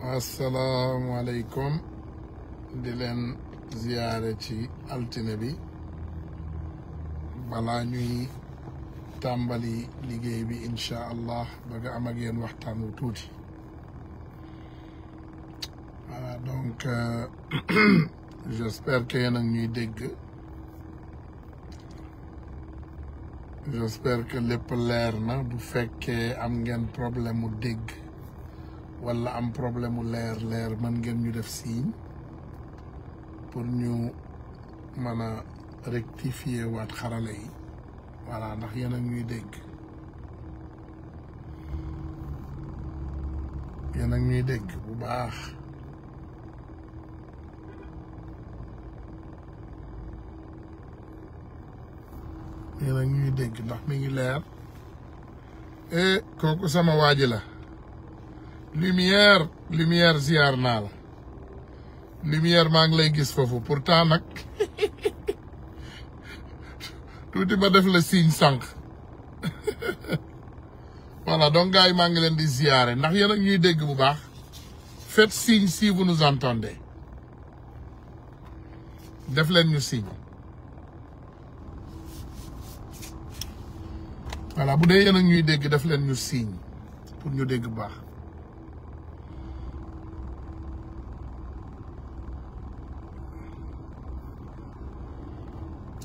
asalaamaaleykum di leen ziyaare ci altine bi balaa ñuy tàmbali liggéey bi incha allah bëgg am ak yéen waxtaan wu tuuti voilà donc j'espère que yéen a ngi ñuy dégg j'espère que lépp leer na bu fekkee am ngeen problème mu dégg wala am problème mu leer mën ngeen ñu def signe pour ñu mën a rectifier waat xarale yi voilà ndax yéen a ñuy dégg yéen a ñuy dégg bu baax yéen a ñuy dégg ndax mi ngi leer kooku sama waaji la lumière ziar naa la lumière maa ngi lay gis foofu pourtant nag tuuti ma def la signe sànq voilà donc gars yi maa ngi leen di ziare ndax yéen ak ñuy dégg bu baax faites signe si vous nous entendez def leen ñu signe voilà bu dee yéen ak ñuy dégg def leen ñu signe pour ñu dégg bu baax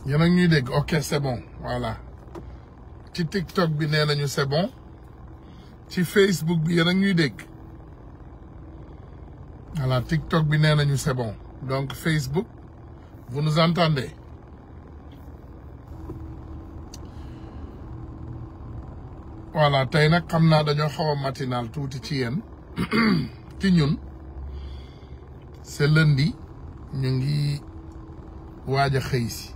yéen a ñuy dégg ok c'est bon voilà ci TikTok bi nee nañu c'est bon ci Facebook bi yéen a ñuy dégg voilà TikTok bi nee nañu c'est bon donc Facebook vous nous entendez voilà tey nag xam naa dañoo xaw a matinal tuuti ci yéen ci ñun c'est lundi ñu ngi waaj a xëy si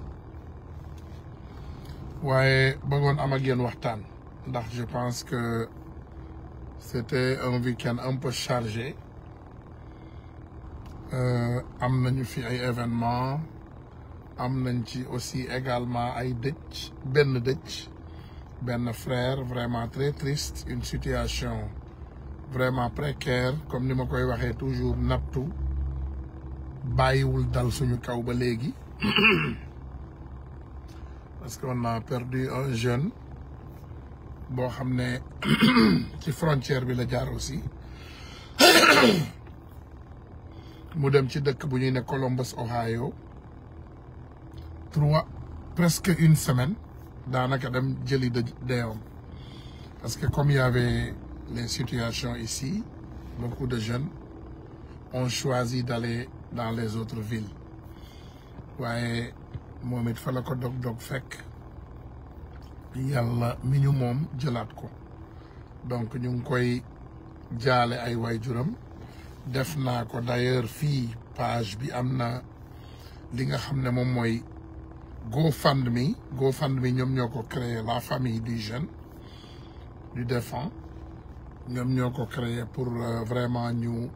waaye bëggoon am ak yéen waxtaan ndax je pense que c'était un week-end un peu chargé am nañu fi ay événements am nañ ci aussi également ay dëj benn frère vraiment très triste une situation vraiment précaire comme ni ma koy waxee toujours nattu bàyyiwul dal suñu kaw ba léegi parce qu'on a perdu un jeune boo xam ne ci frontière bi la jaar aussi mu dem ci dëkk bu ñuy ne Columbus Ohio presque une semaine daanaka dem jëli deewam parce que comme il y avait les situations ici beaucoup de jeunes ont choisi d'aller dans les autres villes waaye moom it fa la ko dog fekk yàlla mi ñu moom jëlaat ko donc ñu ngi koy jaale ay waajuram def naa ko d'ailleurs fii page bi am na li nga xam ne moom mooy GoFundMe ñoom ñoo ko créé la famille du jeune du défunt ñoom ñoo ko créé pour vraiment ñu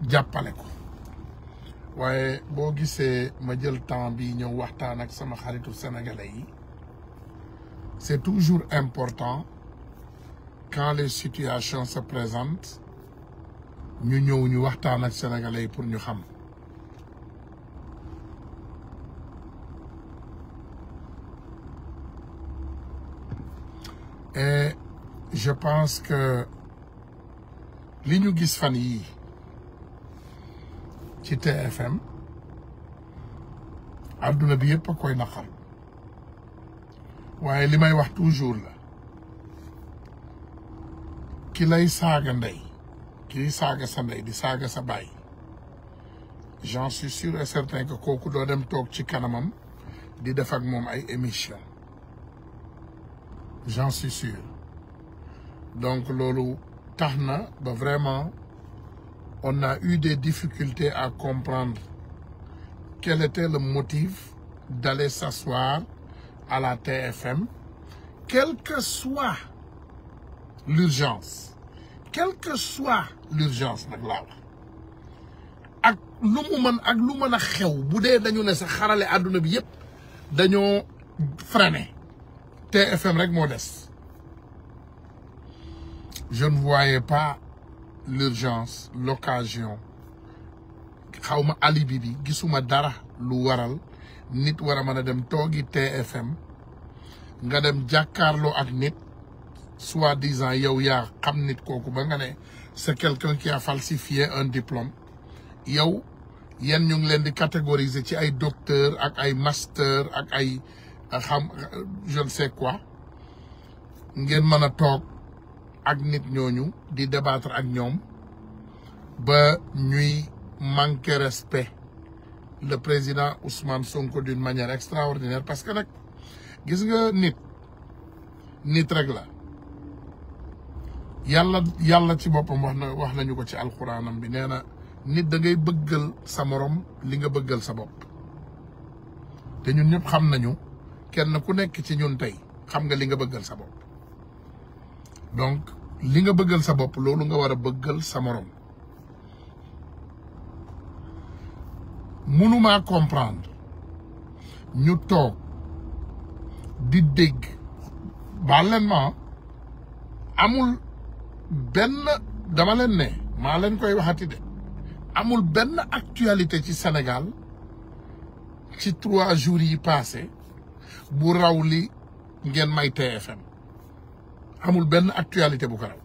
jàppale ko waaye boo gisee ma jël temps bi ñëw waxtaan ak sama xaritu sénégalais yi c'est toujours important quand les situations se présentent ñu ñëw ñu waxtaan ak sénégalais yi pour ñu xam et je pense que li ñu gis fan yii ci TFM adduna bi yëpp a koy naqar waaye li may wax toujours la ki lay saaga ndey kii saaga sa ndey di saaga sa baay j'en suis sûr et certain que kooku doo dem toog ci kanamam di def ak moom ay émission j'en suis sûr donc loolu tax na ba vraiment on a eu des difficultés à comprendre quel était le motif d'aller s'asseoir à la TFM, quelle que soit l'urgence nag laa wax ak lu mu mën ak lu mën a xew bu dee dañu ne sa xarale àdduna bi yëpp dañoo freiné TFM rek moo des je ne voyais pas l'urgence l'occasion xawma alibi bi gisuma dara lu waral nit wara mëna dem togi TFM nga dem jàkkaarloo ak nit soi-disant yow yaa xam nit kooku ba nga ne c'est quelqu'un qui a falsifié un diplôme yow yéen ñu ngi leen di catégoriser ci ay docteur ak ay master ak ay xam je ne sais quoi ngeen mën a toog ak nit ñooñu di débattre ak ñoom ba ñuy manquer respect le président Ousmane Sonko d'une manière extraordinaire parce que nag gis nga nit rek la yàlla ci boppam wax nañu ko ci alxuraanam bi nee na nit da ngay bëggal sa morom li nga bëggal sa bopp te ñun ñëpp xam nañu kenn ku nekk ci ñun tey xam nga li nga bëggal sa bopp donc li nga bëggal sa bopp loolu nga war a bëggal sa morom mënuma comprendre ñu toog di dégg baal leen ma amul benn dama leen ne maa leen koy waxati de amul benn actualité ci Sénégal ci 3 jours yi passé bu raw li ngeen may TFM amul benn actualité bu ko raw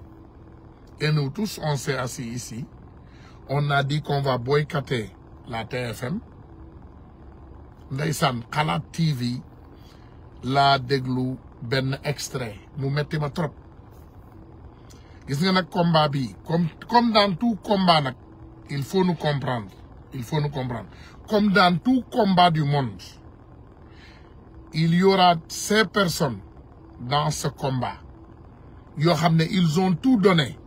et nous tous on s'est assis ici on a dit qu'on va boycotter la TFM ndeysaan Xalaat TV laa déglu benn extrait mu metti ma trop gis nga nag combat bi comme dans tout combat nag il faut nous comprendre comme dans tout combat du monde il y aura ces personnes dans ce combat yoo xam ne ils ont tout donné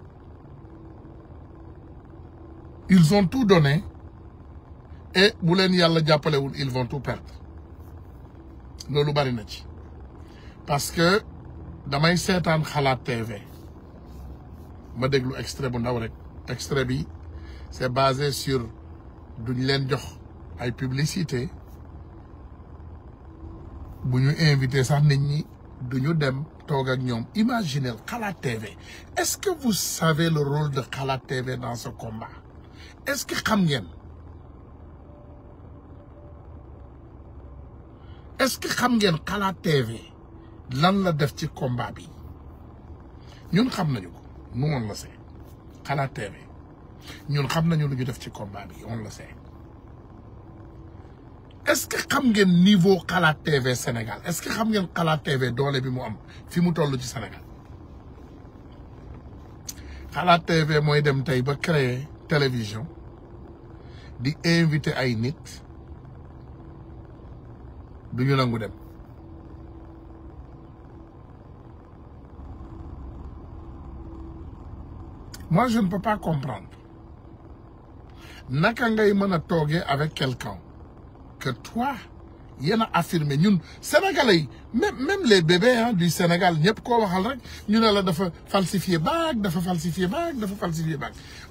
et bu leen yàlla jàppalewul ils vont tout perdre loolu bari na ci parce que damay seetaan Xalaat TV ma déglu extrait bu ndaw rek extrait bi c'est basé sur duñ leen jox ay publicité bu ñu invité sax nit ñi duñu dem toog ak ñoom imaginez Xalaat TV est-ce que vous savez le rôle de Xalaat TV dans ce combat est-ce que xam ngeen Xalaat TV lan la def ci combat bi ñun xam nañu ko nous on le sait Xalaat TV ñun xam nañu lu ñu def ci combat bi on le sait est-ce que xam ngeen niveau Xalaat TV Sénégal est-ce que xam ngeen Xalaat TV doole bi mu am fi mu toll ci Sénégal Xalaat TV mooy dem tey ba créer télévision di inviter ay nit duñu nangu dem moi je ne peux pas comprendre naka ngay mën a toogee avec quelqu'un que toi yéen a affirmé ñun sénégalais yi même les bébés du Sénégal ñëpp koo waxal rek ñu ne la dafa falsifier bac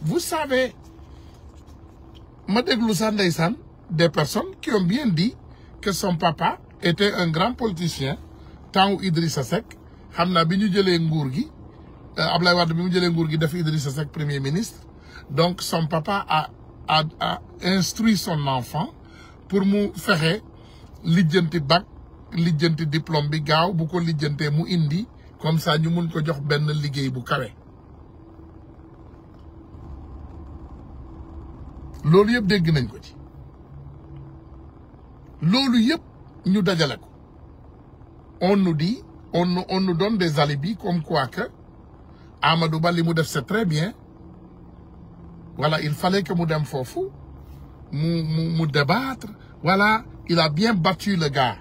vous savez ma déglu sax ndeysaan des personnes qui ont bien dit que son papa était un grand politicien temps où Idrissa Seck xam naa bi ñu jëlee nguur gi Ablaye Wade bi mu jëlee nguur gi def Idrissa Seck premier ministre donc son papa a instruit son enfant pour mu fexe lijjanti bac lijjanti diplôme bi gaaw bu ko lijjantee mu indi comme ça ñu mun ko jox benn liggéey bu kawe loolu yëpp dégg nañ ko ci loolu yëpp ñu dajale ko on nous dit on nous donne des alibis comme quoi que Amadou Ba li mu def c'est très bien voilà il fallait que mu dem foofu mu débattre voilà il a bien battu le gars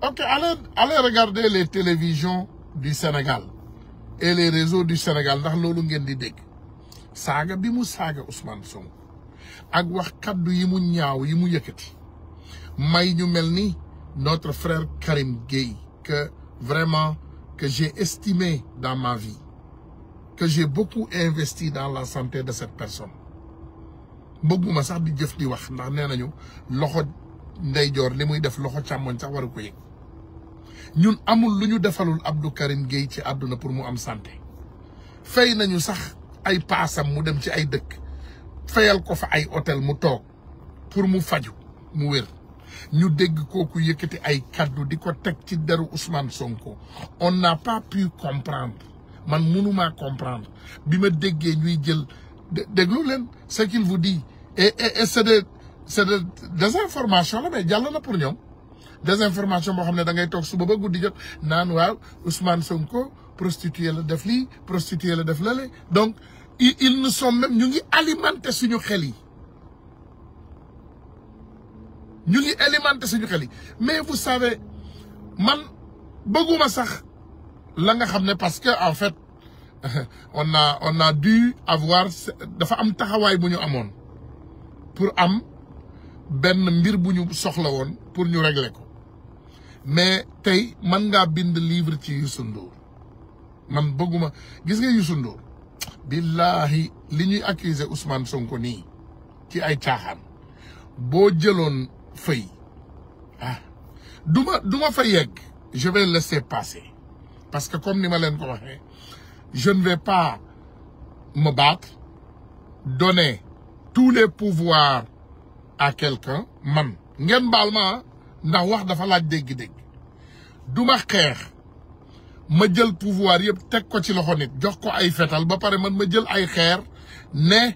ok allez regarder les télévisions du Sénégal et les réseaux du Sénégal ndax loolu ngeen di dégg saaga bi mu saaga Ousmane Sonko ak wax kaddu yi mu ñaaw yi mu yëkkati may ñu mel ni notre frère Karim Gueye que vraiment que j'ai estimé dans ma vie que j'ai beaucoup investi dans la santé de cette personne bëgguma sax di jëf di wax ndax nee nañu loxo ndeyjoor li muy def loxo càmmoñ sax waru ko yëg ñun amul lu ñu defalul Abdou Karim Gueye ci àdduna pour mu am santé fay nañu sax ay paasam mu dem ci ay dëkk fayal ko fa ay hôtel mu toog pour mu faju mu wér ñu dégg kooku yëkkati ay kaddu di ko teg ci deru Ousmane Sonko on n'a pas pu comprendre man mënuma comprendre bi ma déggee ñuy jël déglu leen ce qu'il vous dit et c'est des informations la mais jàll na pour ñoom des informations boo xam ne da ngay toog suba ba guddi jot naan waaw Ousmane Sonko prostitué la def lii prostitué la def lale donc ils ne sont même ñu ngi alimenter suñu xel yi ñu ngi alimenter suñu xel yi mais vous savez man bëgguma sax la nga xam ne parce que en fait on a dû avoir dafa am taxawaay bu ñu amoon pour am benn mbir bu ñu soxla woon pour ñu régler ko mais tey man ngaa bind livre ci Youssou Ndour man bëgguma gis nga Youssou Ndour billahi li ñuy accuser Ousmane Sonko nii ci ay caaxaan boo jëloon feuille duma fa yegg je vais laisser passer parce que comme ni ma leen ko waxee je ne vais pas me battre donner tous les pouvoirs à quelqu'un man ngeen baal ma ndax wax dafa laaj dégg-dégg duma xeex ma jël pouvoir yëpp teg ko ci loxo nit jox ko ay fetal ba pare man ma jël ay xeer ne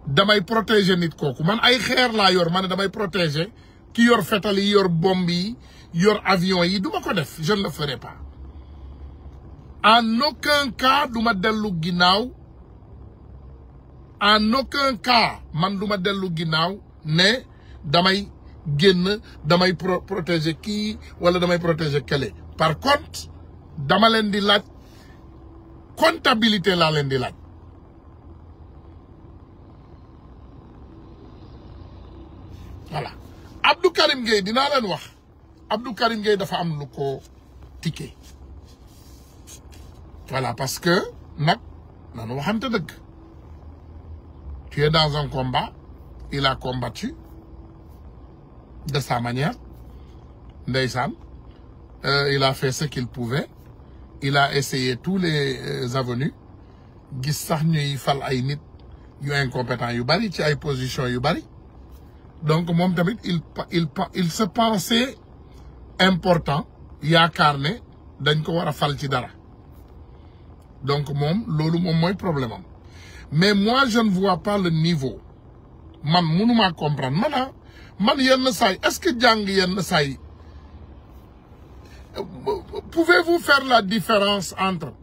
damay protéger nit kooku man ay xeer laa yor ma ne damay protéger ki yor fetal yi yor bombe yi yor avion yi duma ko def je ne le ferai pas en aucun cas duma dellu ginnaaw en aucun cas man duma dellu ginnaaw ne damay génn damay protéger kii wala damay protéger kële par contre dama leen di laaj comptabilité laa leen di laaj voilà Abdou Karim Gueye dinaa leen wax Abdou Karim Gueye dafa am lu ko tické voilà parce que nag nanu waxante dëgg tu es dans un combat il a combattu de sa manière ndeysaan il a fait ce qu'il pouvait il a essayé tous les avenues gis sax ñuy fal ay nit yu incompétent yu bari ci ay position yu bari donc moom tamit il se pensait important yaakaar ne dañ ko war a fal ci dara donc moom loolu moom mooy problème am mais moi je ne vois pas le niveau man mënuma comprendre man yenn saay est-ce que jàng yenn saay pouvez-vous faire la différence entre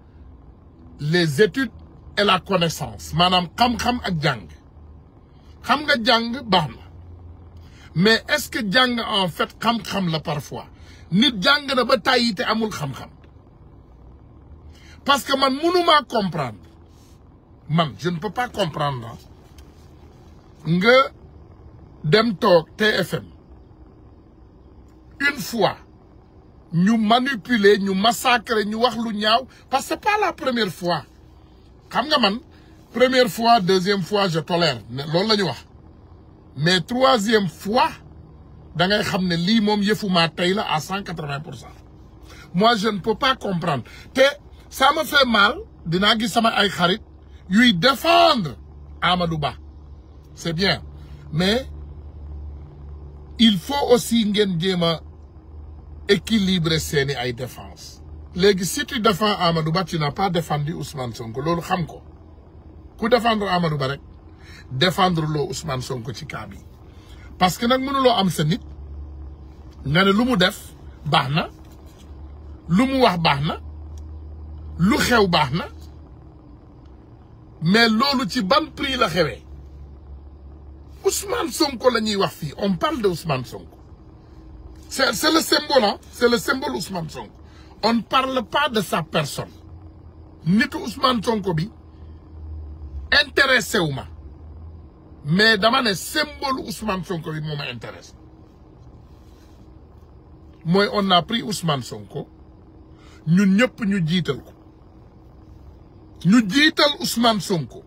les études et la connaissance maanaam xam-xam ak jàng xam nga jàng baax na mais est-ce que jàng en fait xam-xam la parfois nit jàng na ba tàyyi te amul xam-xam parce que man mënuma comprendre man je ne peux pas comprendre nga dem toog TFM une fois ñu manipuler ñu massacrer ñu wax lu ñaaw parce que c'est pas la première fois xam nga man première fois deuxième fois je tolère loolu la ñu wax mais troisième fois da ngay xam ne lii moom yëfumaa tey la à 180%. Moi je ne peux pas comprendre te ça me fait mal dinaa gis sama ay xarit yuy défendre Amadou Ba c'est bien mais il faut aussi ngeen jéem a équilibrer seeni ay défense léegi si tu défends Amadou Ba tu n'as pas défendu Ousmane Sonko loolu xam ko ku défendre Amadou Ba rek défendre loo Ousmane Sonko ci cas bi parce que nag mënuloo am sa nit nga ne lu mu def baax na lu mu wax baax na lu xew baax na mais loolu ci ban prix la xewee Ousmane Sonko la ñuy wax fii on parle de Ousmane Sonko c'est le symbole hein c'est le symbole Ousmane Sonko on ne parle pas de sa personne nitu Ousmane Sonko bi intéressé wu ma mais dama ne symbole Ousmane Sonko bi moo ma intéresse mooy on a pris Ousmane Sonko ñun ñëpp ñu jiital ko ñu jiital Ousmane Sonko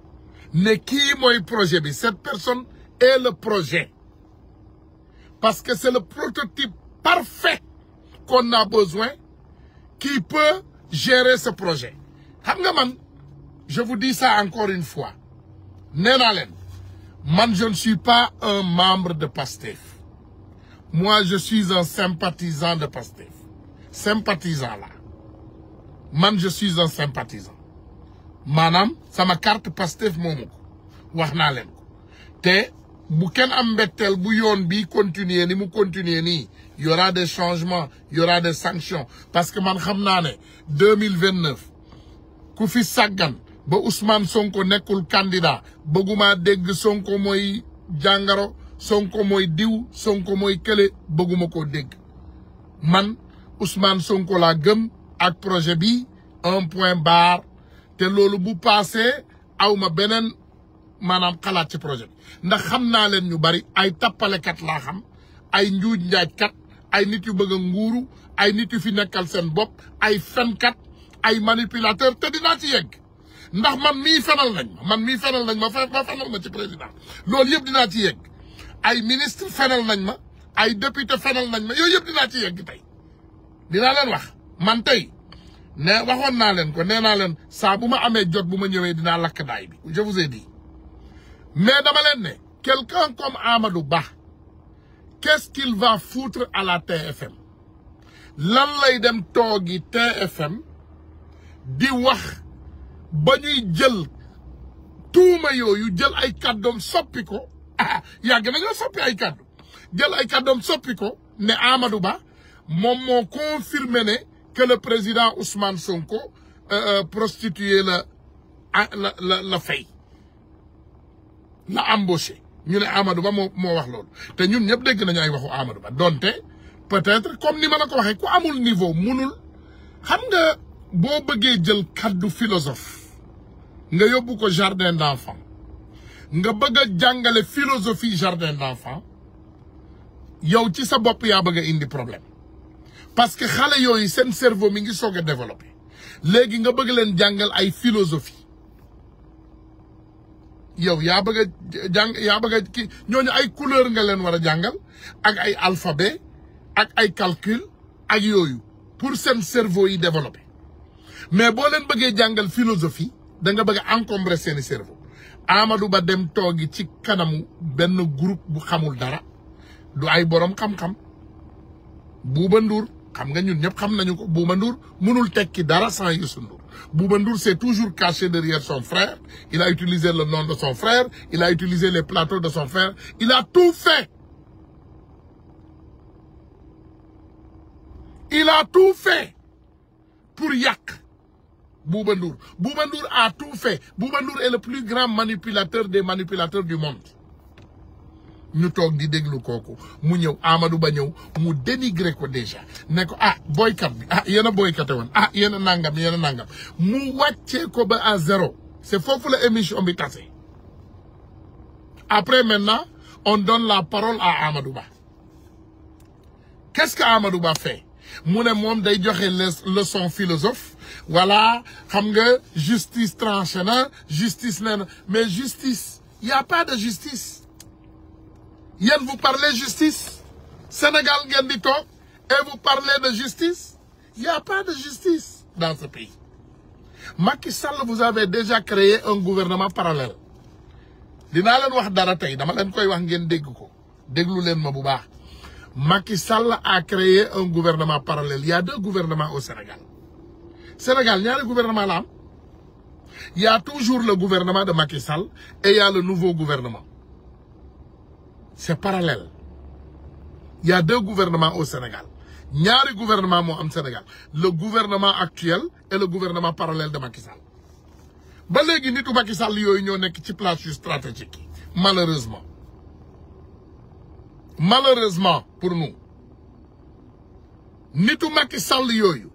ne kii mooy projet bi cette personne est le projet parce que c'est le prototype parfait qu'on a besoin qui peut gérer ce projet xam nga man je vous dis ça encore une fois nee naa leen man je ne suis pas un membre de Pastef moi je suis un sympathisant de Pastef sympathisant là man je suis un sympathisant maanaam sama carte Pastef moomu ko wax naa leen ko te bu kenn am mbetteel bu yoon bi continuer ni mu continuer nii y aura des changements y aura des sanctions parce que man xam naa ne 2029 ku fi sàggan ba Ousmane Sonko nekkul candidat bëgguma dégg Sonko mooy jàngaro Sonko mooy diw Sonko mooy kële bëgguma koo dégg man Ousmane Sonko laa gëm ak projet bi un point barre te loolu bu passé awma beneen maanaam xalaat ci projet bi ndax xam naa leen ñu bari ay tappalekat laa xam ay njuuj njaajkat ay nit yu bëgg a nguuru ay nit yu fi nekkal seen bopp ay fenkat ay manipulateur te dinaa ci yegg ndax man mii fenal nañ ma fenal ma ci président loolu yëpp dinaa ci yegg ay ministre fenal nañ ma ay député fenal nañ ma yooyu yëpp dinaa ci yegg tey dinaa leen wax man tey ne waxoon naa leen ko nee naa leen saa bu ma amee jot bu ma ñëwee dinaa lakk daay bi je vous ai dit mais dama leen ne quelqu'un comme Amadou Ba qu'est-ce qu'il va foutre à la TFM lan lay dem toogi TFM di wax ba ñuy jël tuuma yooyu jël ay kàddoom soppi ko yàgg nañoo soppi ay kàddu jël ay kàddoom soppi ko ne Amadou Ba moom moo confirmé ne que le président Ousmane Sonko prostitué la fay la embauché ñu ne Amadou Ba moo wax loolu te ñun ñëpp dégg nañu ay waxu Amadou Ba donte peut-être comme ni ma la ko waxee ku amul niveau munul xam nga boo bëggee jël kaddu philosophe nga yóbbu ko jardin d'enfant nga bëgg a jàngale philosophie jardin d'enfant yow ci sa bopp yaa bëgg a indi problème parce que xale yooyu seen cerveau mi ngi soog a développé léegi nga bëgg leen jàngal ay philosophie yow yaa bëgg a jàng yaa bëgg a kii ñooñu ay couleur nga leen war a jàngal ak ay alphabet ak ay calcul ak yooyu pour seen cerveau yi développé mais boo leen bëggee jàngal philosophie da nga bëgg a encombrer seeni cerveau Amadou Ba dem toogi ci kanamu benn groupe bu xamul dara du ay borom xam-xam Bouba Ndour xam nga ñun ñëpp xam nañu ko Bouba Ndour mënul tekki dara sans Youssou Ndour Bouba Ndour s'est toujours caché derrière son frère il a utilisé le nom de son frère il a utilisé les plateaux de son frère il a tout fait pour yàq Bouba Ndour a tout fait Bouba Ndour est le plus grand manipulateur des manipulateurs du monde ñu toog di déglu kooku mu ñëw Amadou Ba ñëw mu dénigré ko déjà ne ko boycott bi yéen a boycotté woon yéen a nangam mu wàccee ko ba à zéro c'est foofu la émission bi tase après maintenant on donne la parole à Amadou Ba qu'est-ce que Amadou Ba fait mu ne moom day joxe leçon philosophe voilà xam nga justice tranché na justice nee na mais justice y a pas de justice yéen vous parlez justice Sénégal ngeen di toog et vous parlez de justice y a pas de justice dans ce pays Macky Sall vous avez déjà créé un gouvernement parallèle dinaa leen wax dara tey dama leen koy wax ngeen dégg ko déglu leen ma bu baax Macky Sall a créé un gouvernement parallèle il y a 2 gouvernements au Sénégal ñaari gouvernement la am il y a toujours le gouvernement de Macky Sall et il y a le nouveau gouvernement c'est parallèle il y a 2 gouvernements au Sénégal ñaari gouvernement moo am Sénégal le gouvernement actuel et le gouvernement parallèle de Macky Sall ba léegi nitu Macky Sall yooyu ñoo nekk ci place yu stratégique yi malheureusement pour nous nitu Macky Sall yooyu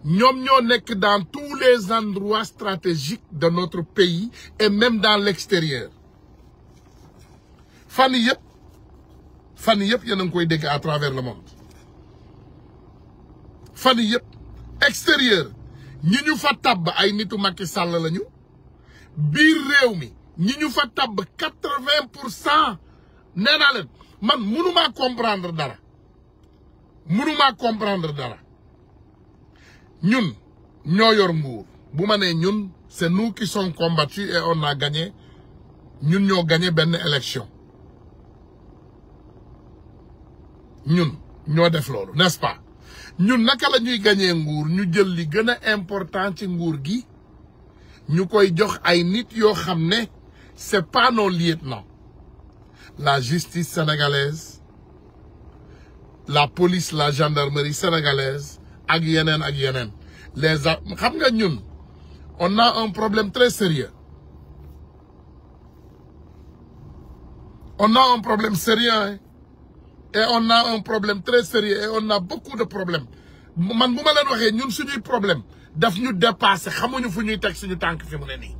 ñoom ñoo nekk dans tous les endroits stratégiques de notre pays et même dans l'extérieur fan yëpp yéen a ngi koy dégg à travers le monde fan yëpp extérieur ñi ñu fa tabb ay nitu Macky Sall lañu biir réew mi ñi ñu fa tabb 80% nee naa leen man mënumaa comprendre dara ñun ñoo yor nguur bu ma nee ñun c'est nous qui sommes combattus et on a gagné ñun ñoo gagné benn élection ñun ñoo def loolu n'est-ce pas ñun naka la ñuy gagné nguur ñu jël li gën a important ci nguur gi ñu koy jox ay nit yoo xam ne c'est pas nos lieutenants la justice sénégalaise la police la gendarmerie sénégalaise ak yeneen xam nga ñun on a un problème très sérieux on a un problème sérieux hein? Et on a un problème très sérieux et on a beaucoup de problèmes man bu ma leen waxee ñun suñuy problème daf ñu dépassé xamuñu fu ñuy teg suñu tànk fi mu ne nii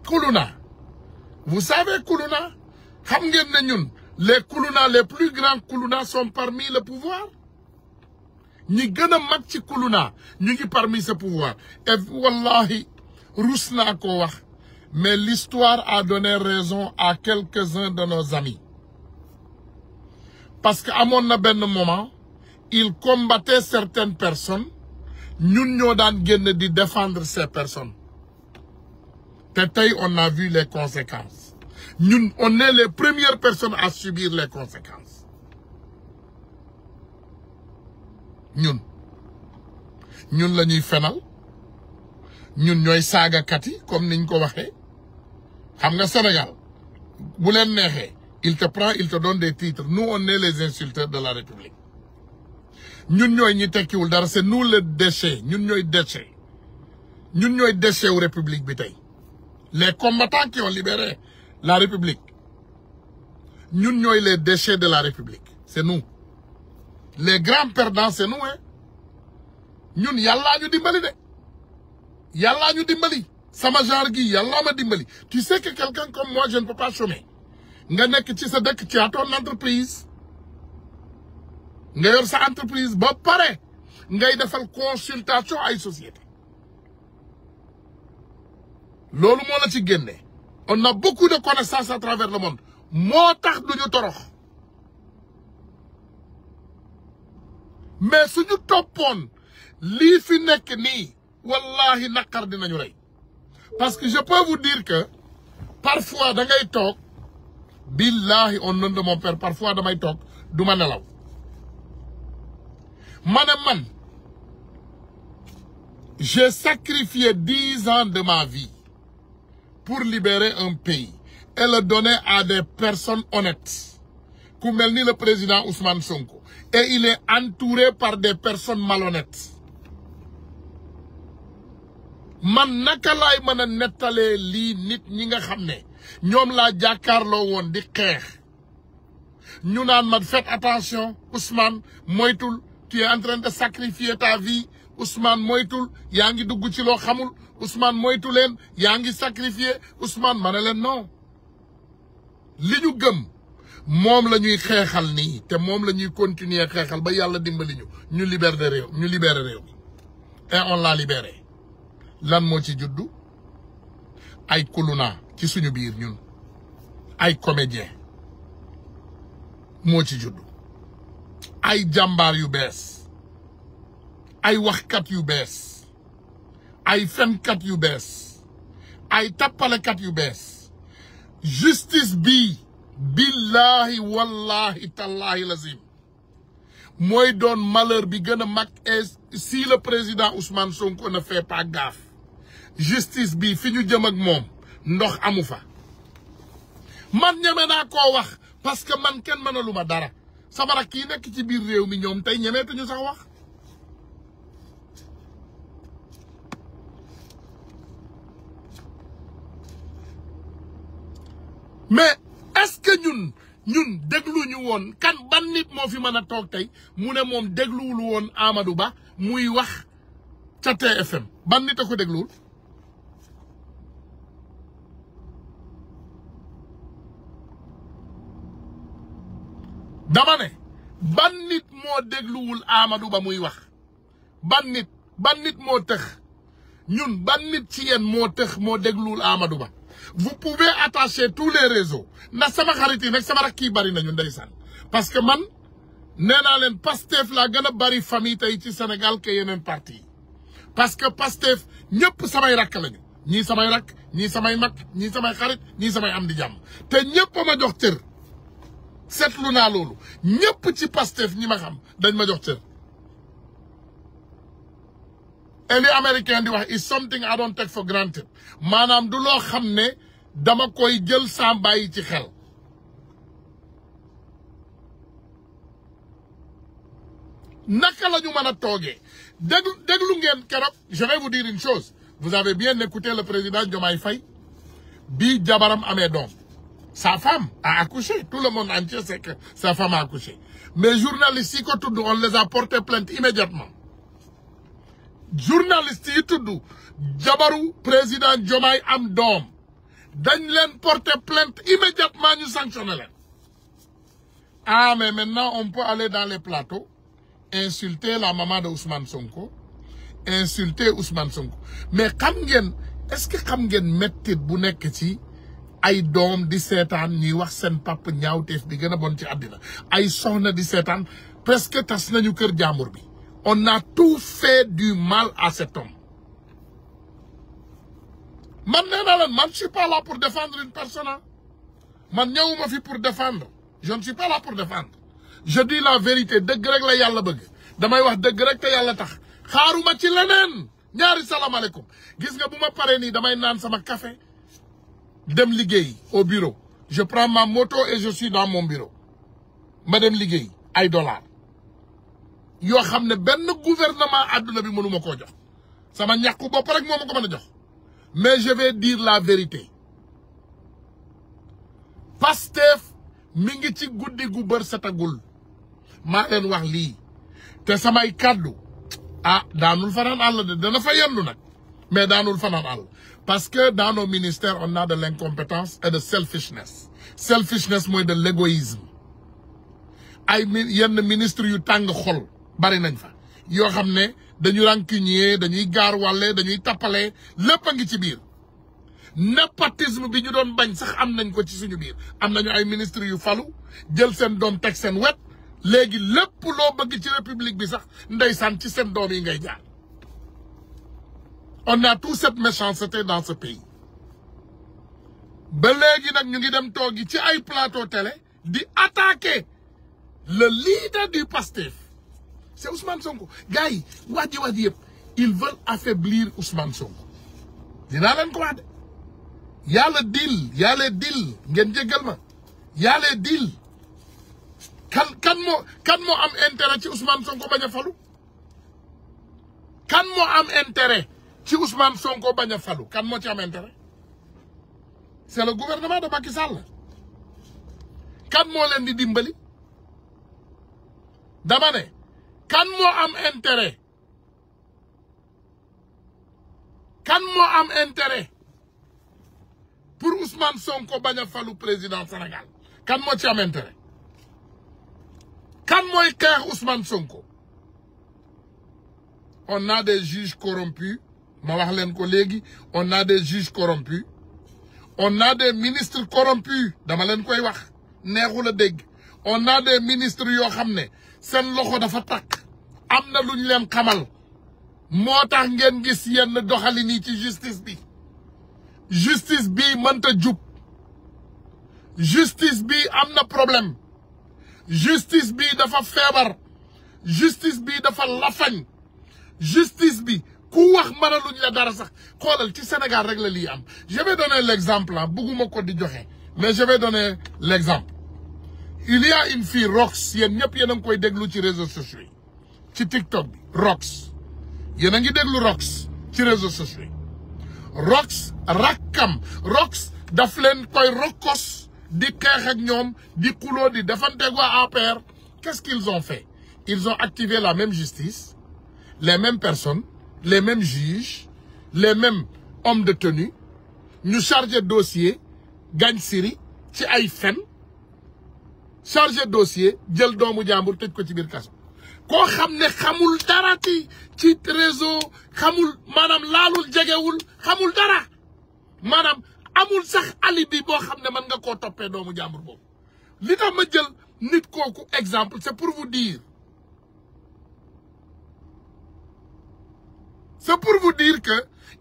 Kuluna vous savez Kuluna xam ngeen ne ñun les Kuluna les plus grands Kuluna sont parmi le pouvoir ñi gën a mag ci Kuluna ñu ngi parmi ce pouvoir et wallahi rus naa ko wax mais l'histoire a donné raison à quelques-uns de nos amis parce que amoon na benn moment il combattait certaines personnes ñun ñoo daan génn di défendre ces personnes te tey on a vu les conséquences ñun on est les premières personnes à subir les conséquences ñun la ñuy fenal ñun ñooy saagakat yi comme niñ ko waxee xam nga Sénégal bu leen neexee il te prend il te donne des titres nous on est les insulteurs de la République ñun ñooy ñi tekkiwul dara c'est nous le déchet ñun ñooy déchet wu République bi tey les combattants qui ont libéré la République ñun ñooy les déchets de la République c'est nous les grands perdants c'est nous hein ñun yàllaa ñu dimbali de yàllaa ñu dimbali sama genre gi yàllaa ma dimbali tu sais que quelqu'un comme moi je ne peux pas chômer nga nekk ci sa dëkk ci ton entreprise nga yor sa entreprise ba pare ngay defal consultation ay société loolu moo la ci génne on a beaucoup de connaissances à travers le monde moo tax duñu torox mais suñu toppoon lii fi nekk nii wallahi naqar dinañu rey parce que je peux vous dire que parfois da ngay toog billahi au nom de mon père parfois damay toog du ma nelaw ma ne man j'ai sacrifié 10 ans de ma vie pour libérer un pays et le donner à des personnes honnêtes ku mel ni le président Ousmane Sonko et il est entouré par des personnes malhonnêtes man naka laay mën a nettalee lii nit ñi nga xam ne ñoom laa jàkkaarloo woon di xeex ñu naan ma faites attention Ousmane moytul tu es en train de sacrifier ta vie Ousmane moytul yaa ngi dugg ci loo xamul Ousmane moytu leen yaa ngi sacrifier Ousmane ma ne leen non li ñu gëm moom la ñuy xeexal nii te moom la ñuy continuer xeexal ba yàlla dimbali ñu libérer réew et on l'a libéré lan moo ci juddu ay kuluna ci suñu biir ñun ay comédien moo ci juddu ay jàmbaar yu bees ay waxkat yu bees ay fenkat yu bees ay tappalekat yu bees justice bi billahi wallahi tallahi lazim mooy doon malheur bi gën a mag et si le président Ousmane Sonko ne fait pas gaffe justice bi fi ñu jëm ak moom ndox amu fa man ñeme naa koo wax parce que man kenn mënalu ma dara sama rakk yi nekk ci biir réew mi ñoom tey ñemeetuñu sax wax mais est-ce que ñun dégluñu woon kan ban nit moo fi mën a toog tey mu ne moom dégluwul woon Amadou Ba muy wax ca TFM ban nit a ko dégluwul dama ne ban nit moo dégluwul Amadou Ba muy wax ban nit moo tëx ñun ban nit ci yéen moo tëx moo dégluwul Amadou Ba vous pouvez attacher tous les réseaux ndax sama xarit yi nag sama rakk yi bari nañu ndeysaan parce que man nee naa leen Pastef laa gën a bari famille tey ci Sénégal que yeneen parti yi parce que Pastef ñëpp samay rakk lañu ñii samay rakk ñii samay mag ñii samay xarit ñii samay am di jàmm te ñëpp a ma jox cër seetlu naa loolu ñëpp ci Pastef ñi ma xam dañ ma jox cër et li américain di wax is something I don't take for granted maanaam du loo xam ne dama koy jël sans bàyyi ci xel naka la ñu mën a toogee déglu ngeen keroog je vais vous dire une chose vous avez bien écouté le président Diomaye Faye bi jabaram amee doom sa femme a accouché tout le monde entier sait que sa femme a accouché mais journalistes yi ko tudd on les a porté plainte immédiatement journalistes yi tudd jabaru président Diomaye am doom dañ leen porté plainte immédiatement ñu sanctionné leen ah mais maintenant on peut aller dans les plateaux insulter la maman de Ousmane Sonko insulter Ousmane Sonko mais xam ngeen est-ce que xam ngeen mettit bu nekk ci ay doom di seetaan ñuy wax seen papa ñaawteef bi gën a bon ci àddina ay soxna di seetaan presque tas nañu kër jàmbur bi on a tout fait du mal à cet homme man nee naa leen man je suis pas là pour défendre une personne man ñëwuma fi pour défendre je ne suis pas là pour défendre je dis la vérité dëgg rek la yàlla bëgg damay wax dëgg rek te yàlla tax xaaruma ci leneen ñaari salaamaaleykum gis nga bu ma paree nii damay naan sama café dem liggéey au bureau je prends ma moto et je suis dans mon bureau ma dem liggéey ay dollars yoo xam ne benn gouvernement àdduna bi mënuma koo jox sama ñàkku bopp rek moo ma ko mën a jox mais je vais dire la vérité Pastef mi ngi ci guddi gu bër setagul maa leen wax lii te samay kàddu daanul fanaan àll de dana fa yendu nag mais daanul fanaan àll parce que dans nos ministères on a de l'incompétence et de selfishness mooy de l'égoïsme ay yenn ministre yu tàng xol bari nañ fa yoo xam ne dañu rancunier dañuy gaar wàlle dañuy tappale lépp a ngi ci biir népotisme bi ñu doon bañ sax am nañ ko ci suñu biir am nañu ay ministres yu falu jël seen doom teg seen wet léegi lépp loo bëgg ci république bi sax ndeysaan ci seen doom yi ngay jaar on a toute cette méchanceté dans ce pays ba léegi nag ñu ngi dem toogi ci ay plateau télé di attaquer le leader du Pastef c'est Ousmane Sonko gars yi wax ji yëpp ils veulent affaiblir Ousmane Sonko dinaa leen ko wax de yàlla deal ngeen jéggal ma yàlla deal kan moo am intérêt ci Ousmane Sonko bañ a falu kan moo am intérêt ci Ousmane Sonko bañ a falu kan moo ci am intérêt c'est le gouvernement de Macky Sall kan moo leen di dimbali dama ne kan moo am intérêt pour Ousmane Sonko bañ a falu président Sénégal kan moo ci am intérêt kan mooy xeex Ousmane Sonko on a des juges corrompus ma wax leen ko léegi on a des juges corrompus on a des ministres corrompus dama leen koy wax neexul a dégg on a des ministres yoo xam ne seen loxo dafa takk am na lu ñu leen xamal moo tax ngeen gis yenn doxalin yi ci justice bi mënta jub justice bi am na problème justice bi dafa feebar justice bi dafa lafañ justice bi ku wax mënaluñ la dara sax xoolal ci Sénégal rek la lii am je vais donner l'exemple bëgguma ko di joxe mais je vais donner l'exemple il y a une fille Rox yéen ñëpp yéen a ngi koy déglu ci réseaux sociaux yi ci TikTok bi Rox yéen a ngi déglu Rox ci réseaux sociaux yi Rox rakkam Rox daf leen koy rokkos di xeex ak ñoom di xuloo di defanteeg waa APR qu'est-ce qu'ils ont fait ils ont activé la même justice les mêmes personnes les mêmes juges les mêmes hommes de tenue ñu chargé dossier gañ siri ci ay fen chargé dossier jël doomu jàmbur tëj ko ci biir kaso koo xam ne xamul dara ci réseau xamul maanaam laalul jegewul xamul dara maanaam amul sax alibi boo xam ne mën nga koo toppee doomu jàmbur boobu li tax ma jël nit kooku exemple c'est pour vous dire que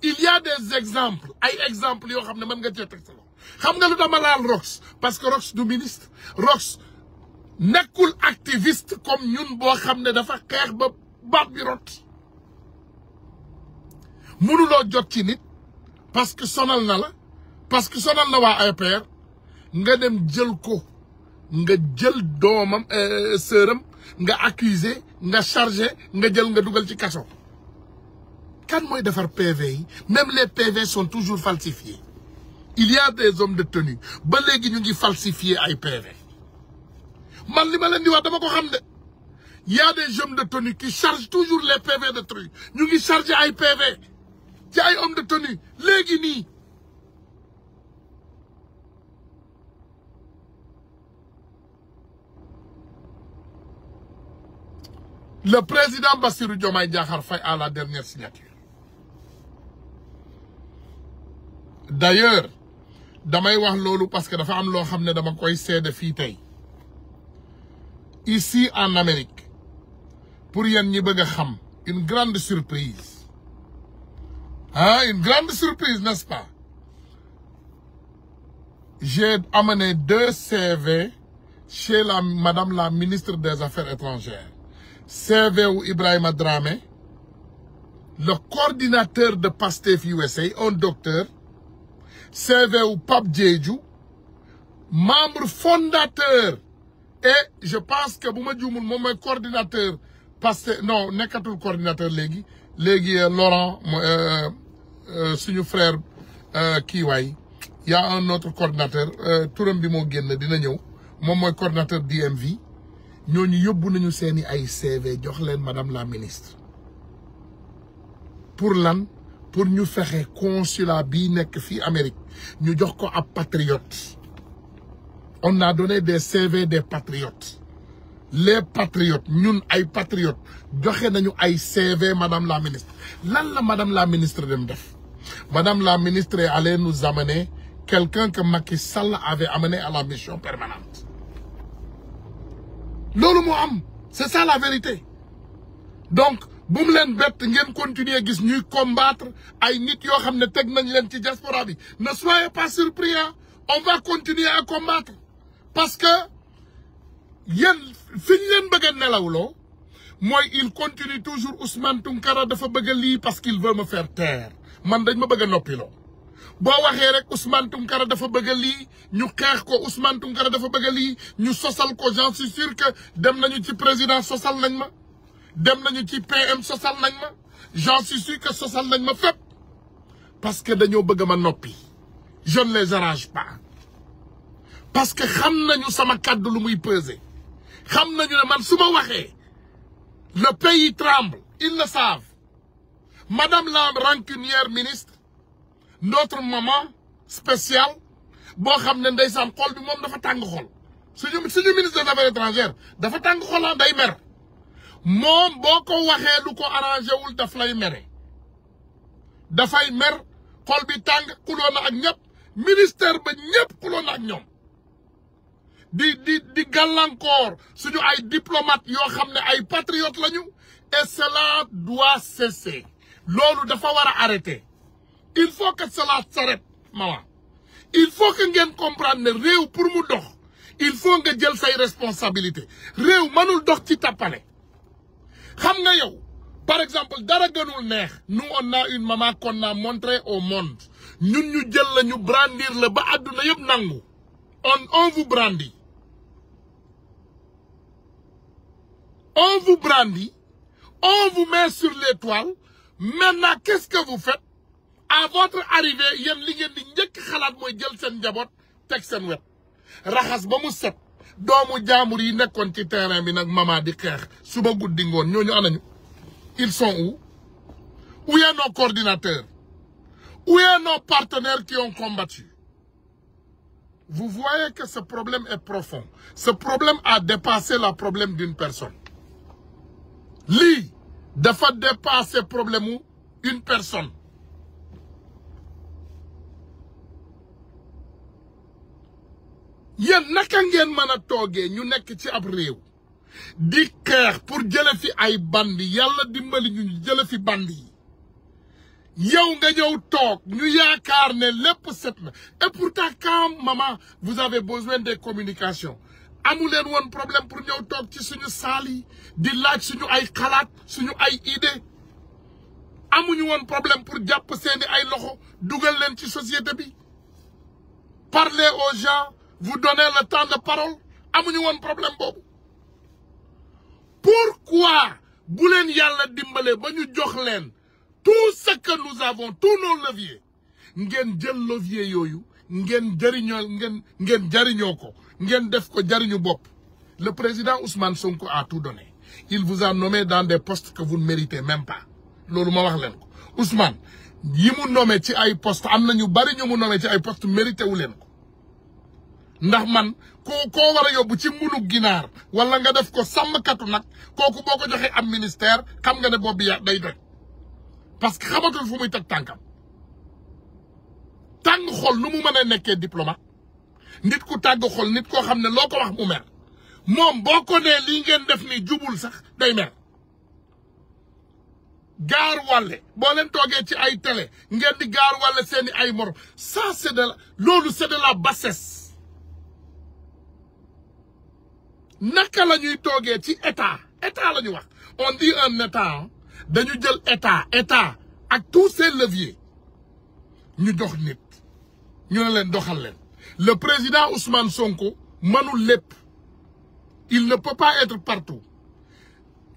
il y a des exemples ay exemples yoo xam ne mën nga cee teg sa loxo xam nga lu dama laal Rox parce que Rox du ministre Rox nekkul activiste comme ñun boo xam ne dafa xeex ba baat bi rot mënuloo jot ci nit parce que sonal na la parce que sonal na waa APR nga dem jël ko nga jël doomam sœuram nga accuser nga charger nga jël nga dugal ci kaso kan mooy defar PV yi même les PV sont toujours falsifiés il y a des hommes de tenue ba léegi ñu ngi falsifier ay PV man li ma leen di wax dama ko xam de il y a des hommes de tenue qui chargent toujours les PV de trucs ñu ngi charger ay PV ci ay hommes de tenue léegi nii le président Bassirou Diomaye Diakhar Faye à la dernière signature d'ailleurs damay wax loolu parce que dafa am loo xam ne dama koy seede fii tey ici en Amérique pour yéen ñi bëgg a xam une grande surprise une grande surprise n'est-ce pas j'ai amené 2 CV chez madame la ministre des Affaires étrangères CV ou Ibrahima Dramé le coordinateur de Pastef USA un docteur CV ou Pape Diédhiou membre fondateur et je pense que bu ma juumul moom mooy coordinateur Pastef non nekkatul coordinateur léegi Laurent suñu frère kii waay y a un autre coordinateur turam bi moo génn dina ñëw moom mooy coordinateur DMV ñooñu yóbbu nañu seeni ay CV jox leen madame la ministre pour lan pour ñu fexe consulat bii nekk fii Amérique ñu jox ko ab patriote on a donné des CV des patriotes les patriotes ñun ay patriotes joxe nañu ay CV madame la ministre lan la madame la ministre dem def madame la ministre est allée nous amener quelqu'un que Macky Sall avait amené à la mission permanente loolu moo am c'est ça la vérité donc bu mu leen bett ngeen continuer gis ñuy combattre ay nit yoo xam ne teg nañ leen ci diaspora bi ne soyez pas surpris on va continuer à combattre parce que yéen fi ñu leen bëgg a nelawloo mooy il continue toujours Ousmane Tounkara dafa bëgg a lii parce qu'il veut me faire taire man dañ ma bëgg a noppiloo boo waxee rek Ousmane Tounkara dafa bëgg a lii ñu xeex ko Ousmane Tounkara dafa bëgg a lii ñu sosal ko j'en suis sûr que dem nañu ci président sosal nañ ma dem nañu ci PM sosal nañ ma j'en suis sûr que sosal nañ ma fépp parce que dañoo bëgg ma noppi je ne les arrange pas parce que xam nañu sama kàddu lu muy peser xam nañu ne man su ma waxee le pays tremble ils le savent madame la rancunière ministre notre maman spéciale boo xam ne ndeysaan xol bi moom dafa tàng xol suñu ministre des affaires étrangères dafa tàng xolaan day mer moom boo ko waxee lu ko arrangé wul daf lay mere dafay mer xol bi tàng xuloo na ak ñëpp ministère ba ñëpp xuloo na ak ñoom di gàllankoor suñu ay diplomate yoo xam ne ay patriotes lañu et cela doit cesser loolu dafa war a arrêter il faut que cela s'arrête maman il faut que ngeen comprendre ne réew pour mu dox il faut nga jël say responsabilité réew mënul dox ci tappale xam nga yow par exemple dara gënul neex nous on a une maman qu'on a montré au monde ñun ñu jël la ñu brandir la ba àdduna yëpp nangu on vous brandit on vous brandit on vous met sur l'étoile maintenant qu'est-ce que vous faites à votre arrivée yéen li ngeen di njëkk xalaat mooy jël seen njaboot teg seen wet raxas ba mu set doomu jaamur yi nekkoon ci terrain bi nag mama di xeex suba guddi ngoon ñooñu anañu ils sont où est nos coordinateurs où est nos partenaires qui ont combattu vous voyez que ce problème est profond ce problème a dépassé le problème d'une personne lii dafa dépasser problème mu une personne yéen naka ngeen mën a toogee ñu nekk ci ab réew di xeex pour jële fi ay bandi yàlla dimbali ñu jële fi bandi yi yow nga ñëw toog ñu yaakaar ne lépp set na et pourtant quand maman vous avez besoin des communications amu leen woon problème pour ñëw toog ci suñu saal yi di laaj suñu ay xalaat suñu ay idée amuñu woon problème pour jàpp seeni ay loxo dugal leen ci société bi parler aux gens vous donner le temps de parole amuñu woon problème boobu pourquoi bu leen yàlla dimbale ba ñu jox leen tout ce que nous avons tous nos leviers ngeen jël levier yooyu ngeen jariñoo ko ngeen def ko jariñu bopp. Le président Ousmane Sonko a tout donné. Il vous a nommé dans des postes que vous ne méritez même pas. Loolu ma wax leen ko Ousmane yi mu nommé ci ay postes am na ñu bari ñu mu nommé ci ay postes mérité wu leen ko ndax man koo war a yóbbu ci munu ginaar wala nga def ko sàmmkatu nag kooku boo ko joxee am ministère xam nga ne boobu ya day doy parce que xamatul fu muy teg tànkam tàng xol nu mu mën a nekkee diplomate nit ku tàgg xol nit koo xam ne loo ko wax mu mer moom boo ko nee lii ngeen def ni jubul sax day mer gaar wàlle boo leen toogee ci ay télé ngeen di gaar wàlle seeni ay morom ça c'est de loolu c'est de la bassesse naka la ñuy toogee ci état la ñu wax on dit un état dañu jël état ak tous ses leviers ñu dox nit ñu ne leen doxal leen le président Ousmane Sonko mënul lépp il ne peut pas être partout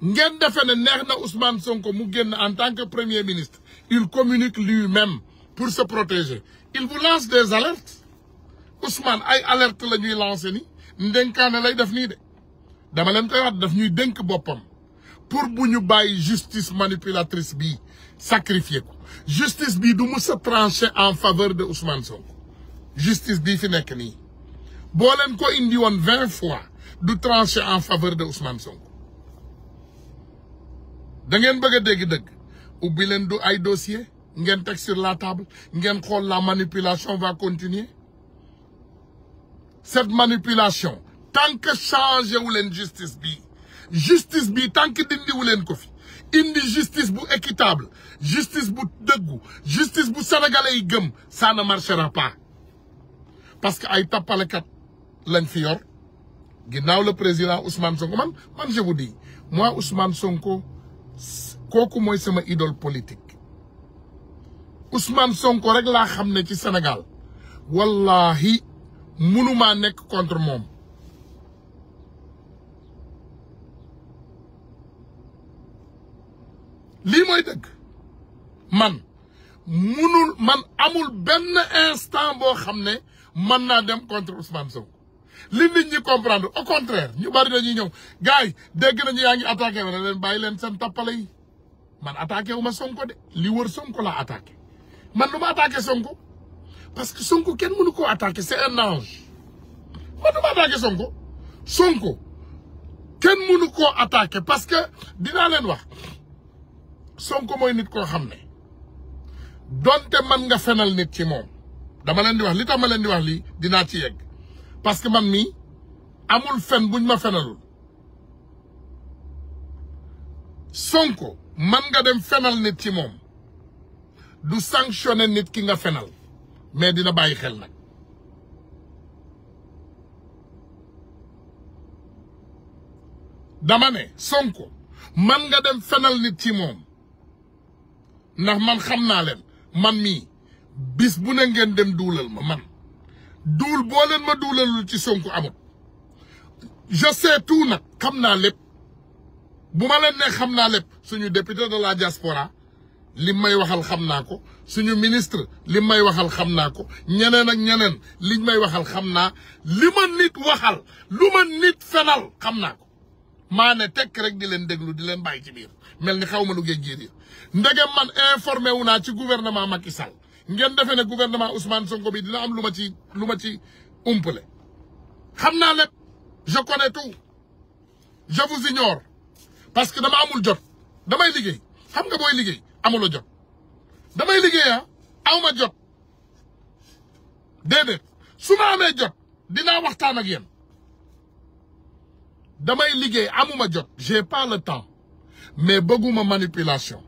ngeen defe ne neex na Ousmane Sonko mu génn en tant que premier ministre il communique lui-même pour se protéger il vous lance des alertes Ousmane ay alertes la ñuy lancer ni ndenkaane lay def nii de dama leen koy wax daf ñuy dénk boppam pour bu ñu bàyyi justice manipulatrice bi sacrifier ko justice bi du mus a trancher en faveur de Ousmane Sonko justice bii fi nekk nii boo leen ko indi woon 20 fois du trancher en faveur de Ousmane Sonko da ngeen bëgg a dégg dëgg ubbi leen du ay dossier ngeen teg sur la table ngeen xool la manipulation va continuer cette manipulation tant que changé wu leen justice bi tant que dindi wu leen ko fi indi justice bu équitable justice bu dëggu justice bu sénégalais yi gëm ça ne marchera pas parce que ay tappalekat lañ fi yor ginnaaw le président Ousmane Sonko man je vous dis moi Ousmane Sonko kooku mooy sama idole politique Ousmane Sonko rek laa xam ne ci Sénégal wallahi mënumaa nekk contre moom lii mooy dëgg man amul benn instant boo xam ne mën naa dem contre Ousmane Sonko li nit ñi comprendre au contraire ñu bari dañuy ñëw gars yi dégg nañu yaa ngi attaqué ma ne leen bàyyi leen seen tappale yi man attaqué wu ma Sonko de li wër Sonko laa attaqué man lu ma attaqué Sonko parce que Sonko kenn mënu koo attaqué c'est un ange man du ma attaqué Sonko kenn mënu koo attaqué parce que dinaa leen wax Sonko mooy nit koo xam ne donte man nga fenal nit ci moom dama leen di wax li tax ma leen di wax lii dinaa ci yegg parce que man mii amul fen buñ ma fenalul Sonko man nga dem fenal nit ci moom du sanctionner nit ki nga fenal mais dina bàyyi xel nag dama ne Sonko man nga dem fenal nit ci moom ndax man xam naa leen man mii bis bu ne ngeen dem duulal ma man duul boo leen ma duulalul ci Sonko amut je sais tout nag xam naa lépp bu ma leen ne xam naa lépp suñu député de la diaspora li may waxal xam naa ko suñu ministre li may waxal xam naa ko ñeneen ak ñeneen liñ may waxal xam naa li ma nit waxal lu ma nit fenal xam naa ko maa ne tekk rek di leen déglu di leen bàyyi ci biir mel ni xaw ma lu géej gi ndegem man informé wu naa ci gouvernement Macky Sall ngeen defee ne gouvernement Ousmane Sonko bi dina am lu ma ci umpale xam naa lépp je connais tout je vous ignore parce que dama amul jot damay liggéey xam nga booy liggéey amuloo jot damay liggéey awma jot déedéet su ma amee jot dinaa waxtaan ak yéen damay liggéey amuma jot j'ai pas le temps mais bëgguma manipulation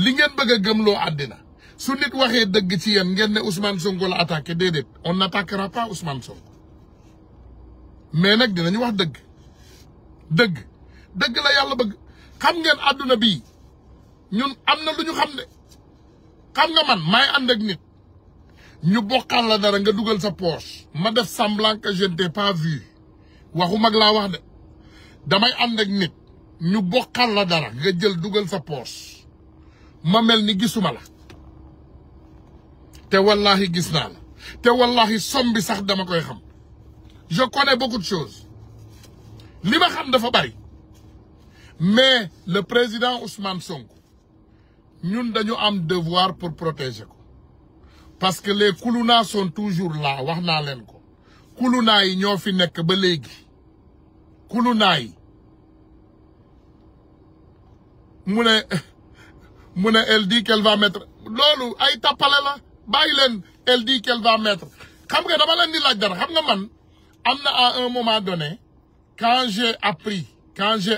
li ngeen bëgg a gëmloo àddina su nit waxee dëgg ci yéen ngeen ne Ousmane Sonko la attaqué déedéet on n'attaquera pas Ousmane Sonko mais nag dinañu wax dëgg dëgg la yàlla bëgg xam ngeen àdduna bii ñun am na lu ñu xam ne xam nga man maay ànd ak nit ñu bokkal la dara nga dugal sa poche ma def semblant que je ne t'ai pas vu waxu mag laa wax de damay ànd ak nit ñu bokkal la dara nga jël dugal sa poche ma mel ni gisuma la te wallahi gis naa la te wallahi som bi sax dama koy xam je connais beaucoup de choses li ma xam dafa bari mais le président Ousmane Sonko ñun dañu am devoir pour protéger ko parce que les koulouna sont toujours là wax naa leen ko koulouna yi ñoo fi nekk ba léegi koulouna yi mu ne elle dit qu'elle va mettre loolu ay tappale la bàyyi leen elle dit qu'elle va mettre xam nga dama leen di laaj dara xam nga man am na à un moment donné quand j'ai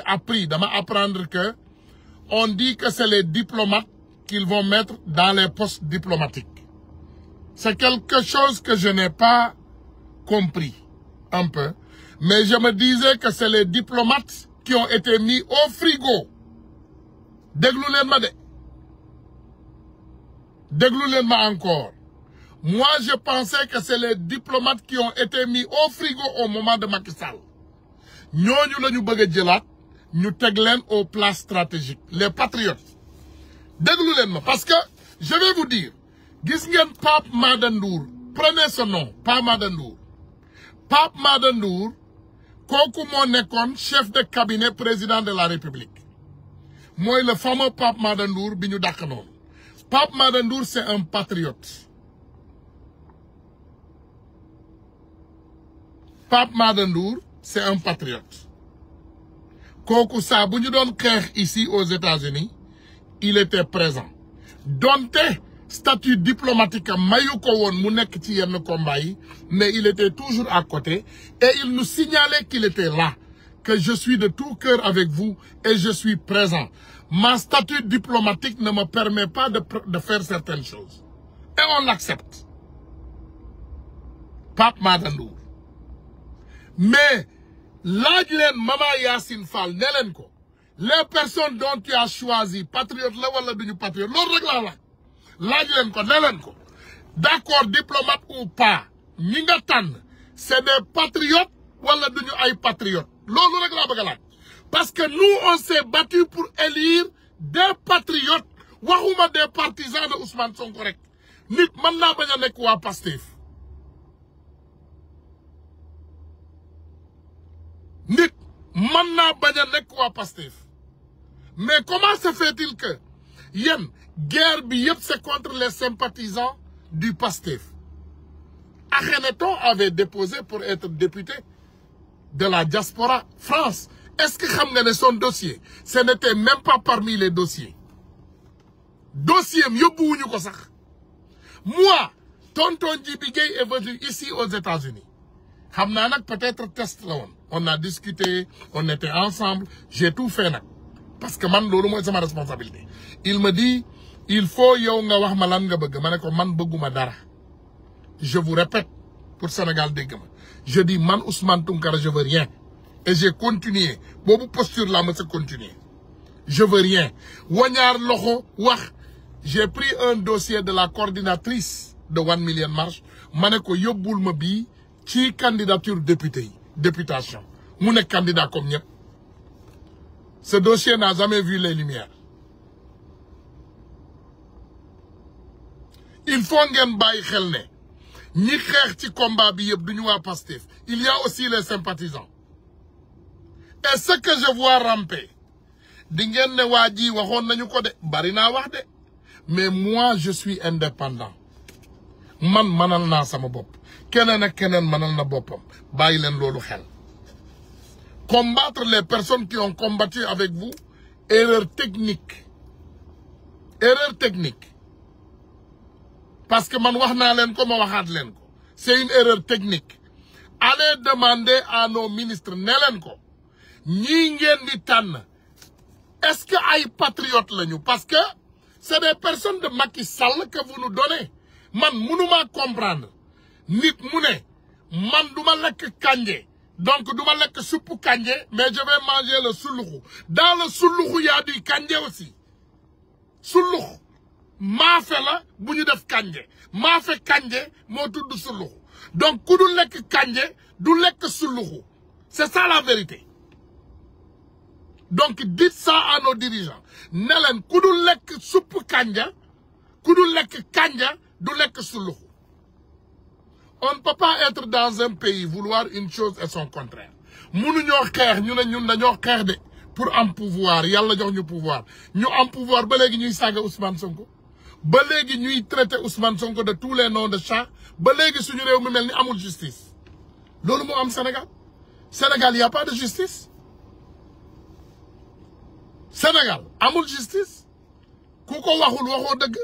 appris dama apprendre que on dit que c'est les diplomates qu'ils vont mettre dans les postes diplomatiques. C'est quelque chose que je n'ai pas compris un peu. Mais je me disais que c'est les diplomates qui ont été mis au frigo. Déglu leen ma encore. Moi, je pensais que c'est les diplomates qui ont été mis au frigo au moment de Macky Sall. Ñooñu lañu bëgg a jëlaat ñu teg leen aux places stratégiques les patriotes déglu leen ma parce que je vais vous dire gis ngeen Pape Mada Ndour prenez ce nom Pape Mada Ndour kooku moo nekkoon chef de cabinet président de la République mooy le fameux Pape Mada Ndour bi ñu dàq noonu Pape Mada Ndour c'est un patriote Pape Mada Ndour c'est un patriote kooku saa bu ñu doon xeex ici aux États-Unis il était présent donte statut diplomatique mayu ko woon mu nekk ci yenn combat yi mais il était toujours à côté et il nous signalait qu'il était là que je suis de tout cœur avec vous et je suis présent ma statut diplomatique ne me permet pas de faire certaines choses et on l'accepte Pape Mada Ndour mais laaj leen Mama Yacine Fall ne leen ko les personnes dont tu as choisi patriote la wala duñu patriote loolu rek laa laaj leen ko ne leen ko d'accord diplomate ou pas ñi nga tànn c'est des patriotes wala duñu ay patriotes loolu rek laa bëgg a laaj parce que nous on s'est battu pour élire des patriotes waxuma des partisans de Ousmane Sonko rek nit mën naa bañ a nekk waa Pastef nit mën naa bañ a nekk waa Pastef mais comment se fait-il que yéen guerre bi yëpp c'est contre les sympathisants du Pastef Akhenaton avait déposé pour être député de la diaspora France est-ce que xam nga ne son dossier ce n'était même pas parmi les dossiers dossier am yóbbuwuñu ko sax moi tonton Djibi Gueye est venu ici aux États-Unis xam naa nag peut-être test la woon on a discuté on était ensemble j'ai tout fait nag parce que man loolu mooy sama responsabilité il me dit il faut yow nga wax ma lan nga bëgg ma ne ko man bëgguma dara je vous répète pour Sénégal dégg ma je dis man Ousmane Tounkara je veux rien et j'ai continué boobu posture là ma sa continuer je veux rien wañaar loxo wax j'ai pris un dossier de la coordinatrice de 1 Million Marche ma ne ko yóbbul ma bii ci candidature député yi députation mu nekk candidat comme ñëpp ce dossier n'a jamais vu les lumières il faut ngeen bàyyi xel ne ñi xeex ci combat bi yëpp duñu waa Pastef il y a aussi les sympathisants et ce que je vois ramper di ngeen ne waa ji waxoon nañu ko de bari naa wax de mais moi je suis indépendant man manal naa sama bopp keneen ak keneen manal na boppam bàyyi leen loolu xel combattre les personnes qui ont combattu avec vous erreur technique parce que man wax naa leen ko ma waxaat leen ko c'est une erreur technique allez demander à nos ministres ne leen ko ñii ngeen di tànn est-ce que ay patriotes lañu parce que c'est des personnes de Macky Sall que vous nous donnez man mënuma comprendre nit mu ne man duma lekk kanje donc duma lekk suppu kanje mais je vais manger le suluxu dans le suluxu y a du kanje aussi suluxu maafe la bu ñu def kanje maafe kanje moo tudd suluxu donc ku du lekk kanje du lekk suluxu c'est ça la vérité donc dites ça à nos dirigeants ne leen ku du lekk suppu kanja ku du lekk kanja du lekk suluxu. On ne peut pas être dans un pays vouloir une chose et son contraire mënuñoo xeex ñu ne ñun dañoo xeex de pour am pouvoir yàlla jox ñu pouvoir ñu am pouvoir ba léegi ñuy saaga Ousmane Sonko ba léegi ñuy traiter Ousmane Sonko de tous les noms de chat ba léegi suñu réew mi mel ni amul justice loolu moo am Sénégal Sénégal y a pas de justice Sénégal amul justice ku ko waxul waxoo dëgg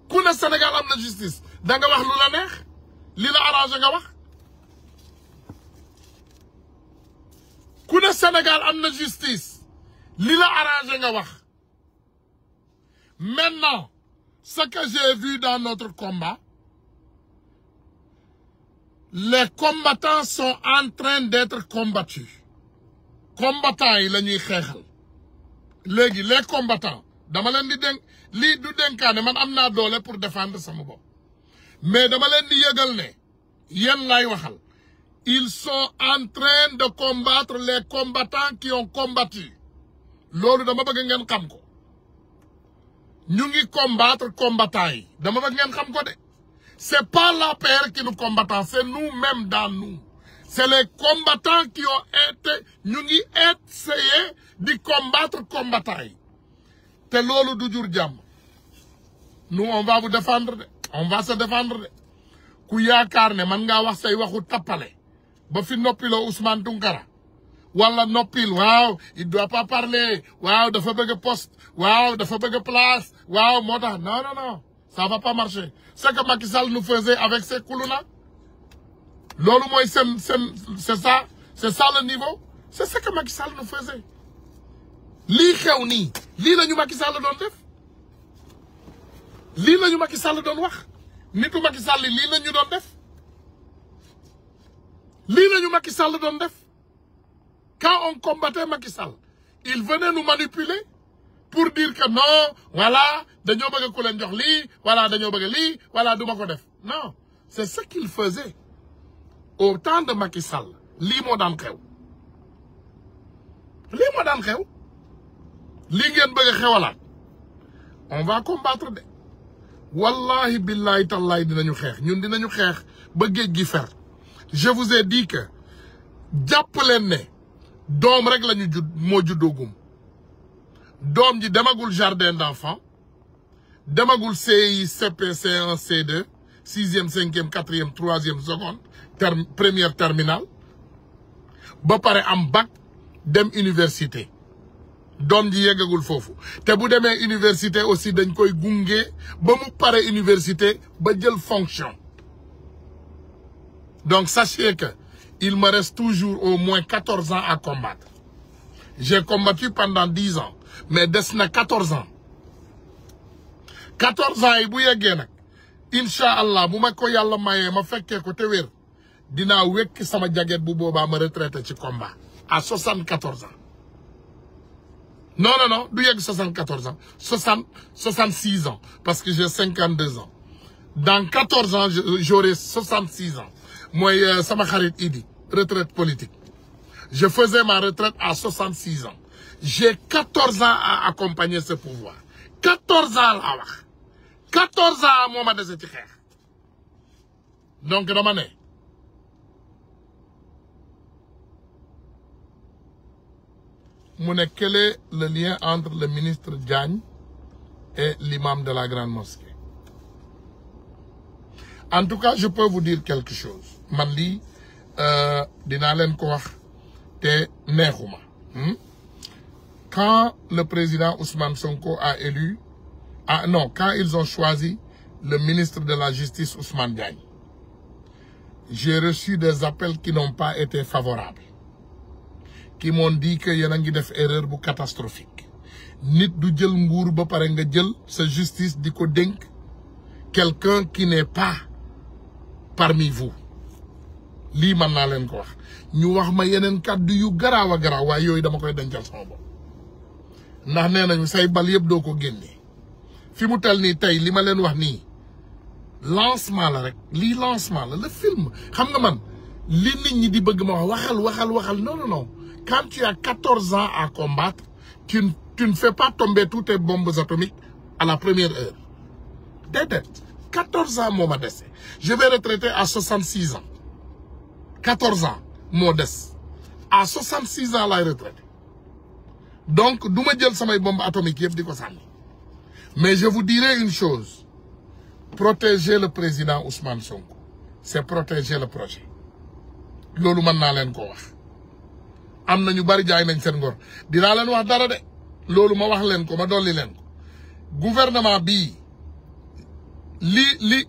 ku ne Sénégal am na justice da nga wax lu la neex li la arrangé nga wax ku ne Sénégal am na justice li la arrangé nga wax maintenant ce que j'ai vu dans notre combat les combattants sont en train d'être combattus combattants yi la ñuy xeexal léegi les combattants dama leen di dénk lii du dénkaane man am naa doole pour défendre sama bopp mais dama leen di yëgal ne yéen lay waxal ils sont en train de combattre les combattants qui ont combattu loolu dama bëgg ngeen xam ko ñu ngi combattre combattants yi dama bëgg ngeen xam ko de c'est pas l'APR qui nous combattent c'est nous-mêmes dans nous c'est les combattants qui ont été ñu ngi essayé di combattre combattants yi te loolu du jur jàmm nous on va vous défendre de on va se défendre de ku yaakaar ne man ngaa wax say waxu tappale ba fi noppiloo Ousmane Tounkara wala noppil waaw il doit pas parler waaw dafa bëgg poste waaw dafa bëgg place waaw moo tax non non non ça va pas marcher ce que Macky Sall nous faisait avec ses kuluna loolu mooy c'est ça le niveau c'est ce que Macky Sall nous faisait lii xew nii lii la ñu Macky Sall doon def lii la ñu Macky Sall doon wax nitu Macky Sall lii la ñu doon def lii la ñu Macky Sall doon def quand on combattait Macky Sall il venait nous manipuler pour dire que non voilà dañoo bëgg ku leen jox lii voilà dañoo bëgg lii voilà duma ko def non c'est ce qu'il faisait au temps de Macky Sall lii moo daan xew lii moo daan xew lii ngeen bëgg a xewalaat on va combattre de wallahi billahi tallahi dinañu xeex ñun dinañu xeex ba géej gi fer je vous ai dit que jàpp leen ne doom rek lañu moo juddoogum doom ji demagul jardin d'enfants demagul CI CP C1 C2 6e 5e 4e 3e seconde première terminale ba pare am bac dem université doom ji yeggagul foofu te bu demee université aussi dañ koy gunge ba mu pare université ba jël fonction donc sachez que il me reste toujours au moins 14 ans à combattre j'ai combattu pendant 10 ans mais des na 14 ans 14 ans yi bu yeggee nag incha allah bu ma ko yàlla mayee ma fekkee ko te wér dinaa wekk sama jaget bu boobaa ma retraité ci combat à 74 ans non non non du yegg 74 ans 66 ans parce que j'ai 52 ans dans 14 ans j'aurai 66 ans mooy sama xarit Idi retraite politique je faisais ma retraite à 66 ans j'ai 14 ans à accompagner ce pouvoir 14 ans laa wax 14 ans moo ma dese ci xeex donc dama ne mu ne quel est le lien entre le ministre Diagne et l'imam de la grande mosquée en tout cas je peux vous dire quelque chose man lii dinaa leen ko wax te neexuma quand le président Ousmane Sonko a élu quand ils ont choisi le ministre de la justice Ousmane Diagne j'ai reçu des appels qui n'ont pas été favorables, qui m'ont dit que yéen a ngi def erreur bu catastrophique. Nit du jël nguur ba pare nga jël sa justice di ko dénk quelqu'un qui n'est pas parmi vous. Lii man naa leen ko wax ñu wax ma yeneen kàddu yu garaaw a garaaw waaye yooyu dama koy dencal sama bopp ndax nee nañu say bal yëpp doo ko génnee fi mu tel nii tey li ma leen wax nii lancement la rek lii lancement la le film xam nga man li nit ñi di bëgg ma wax waxal non non non quand tu as 14 ans à combattre tu ne fais pas tomber toutes tes bombes atomiques à la première heure. Déedéet 14 ans moo ma dese je vais retraiter à 66 ans 14 ans moo des à 66 ans laay retraité donc du ma jël samay bombe atomique yëpp di ko sànni mais je vous dirai une chose protéger le président Ousmane Sonko c'est protéger le projet loolu mën naa leen ko wax am na ñu bari jaay nañ seen ngor dinaa leen wax dara de loolu ma wax leen ko ma dolli leen ko gouvernement bii li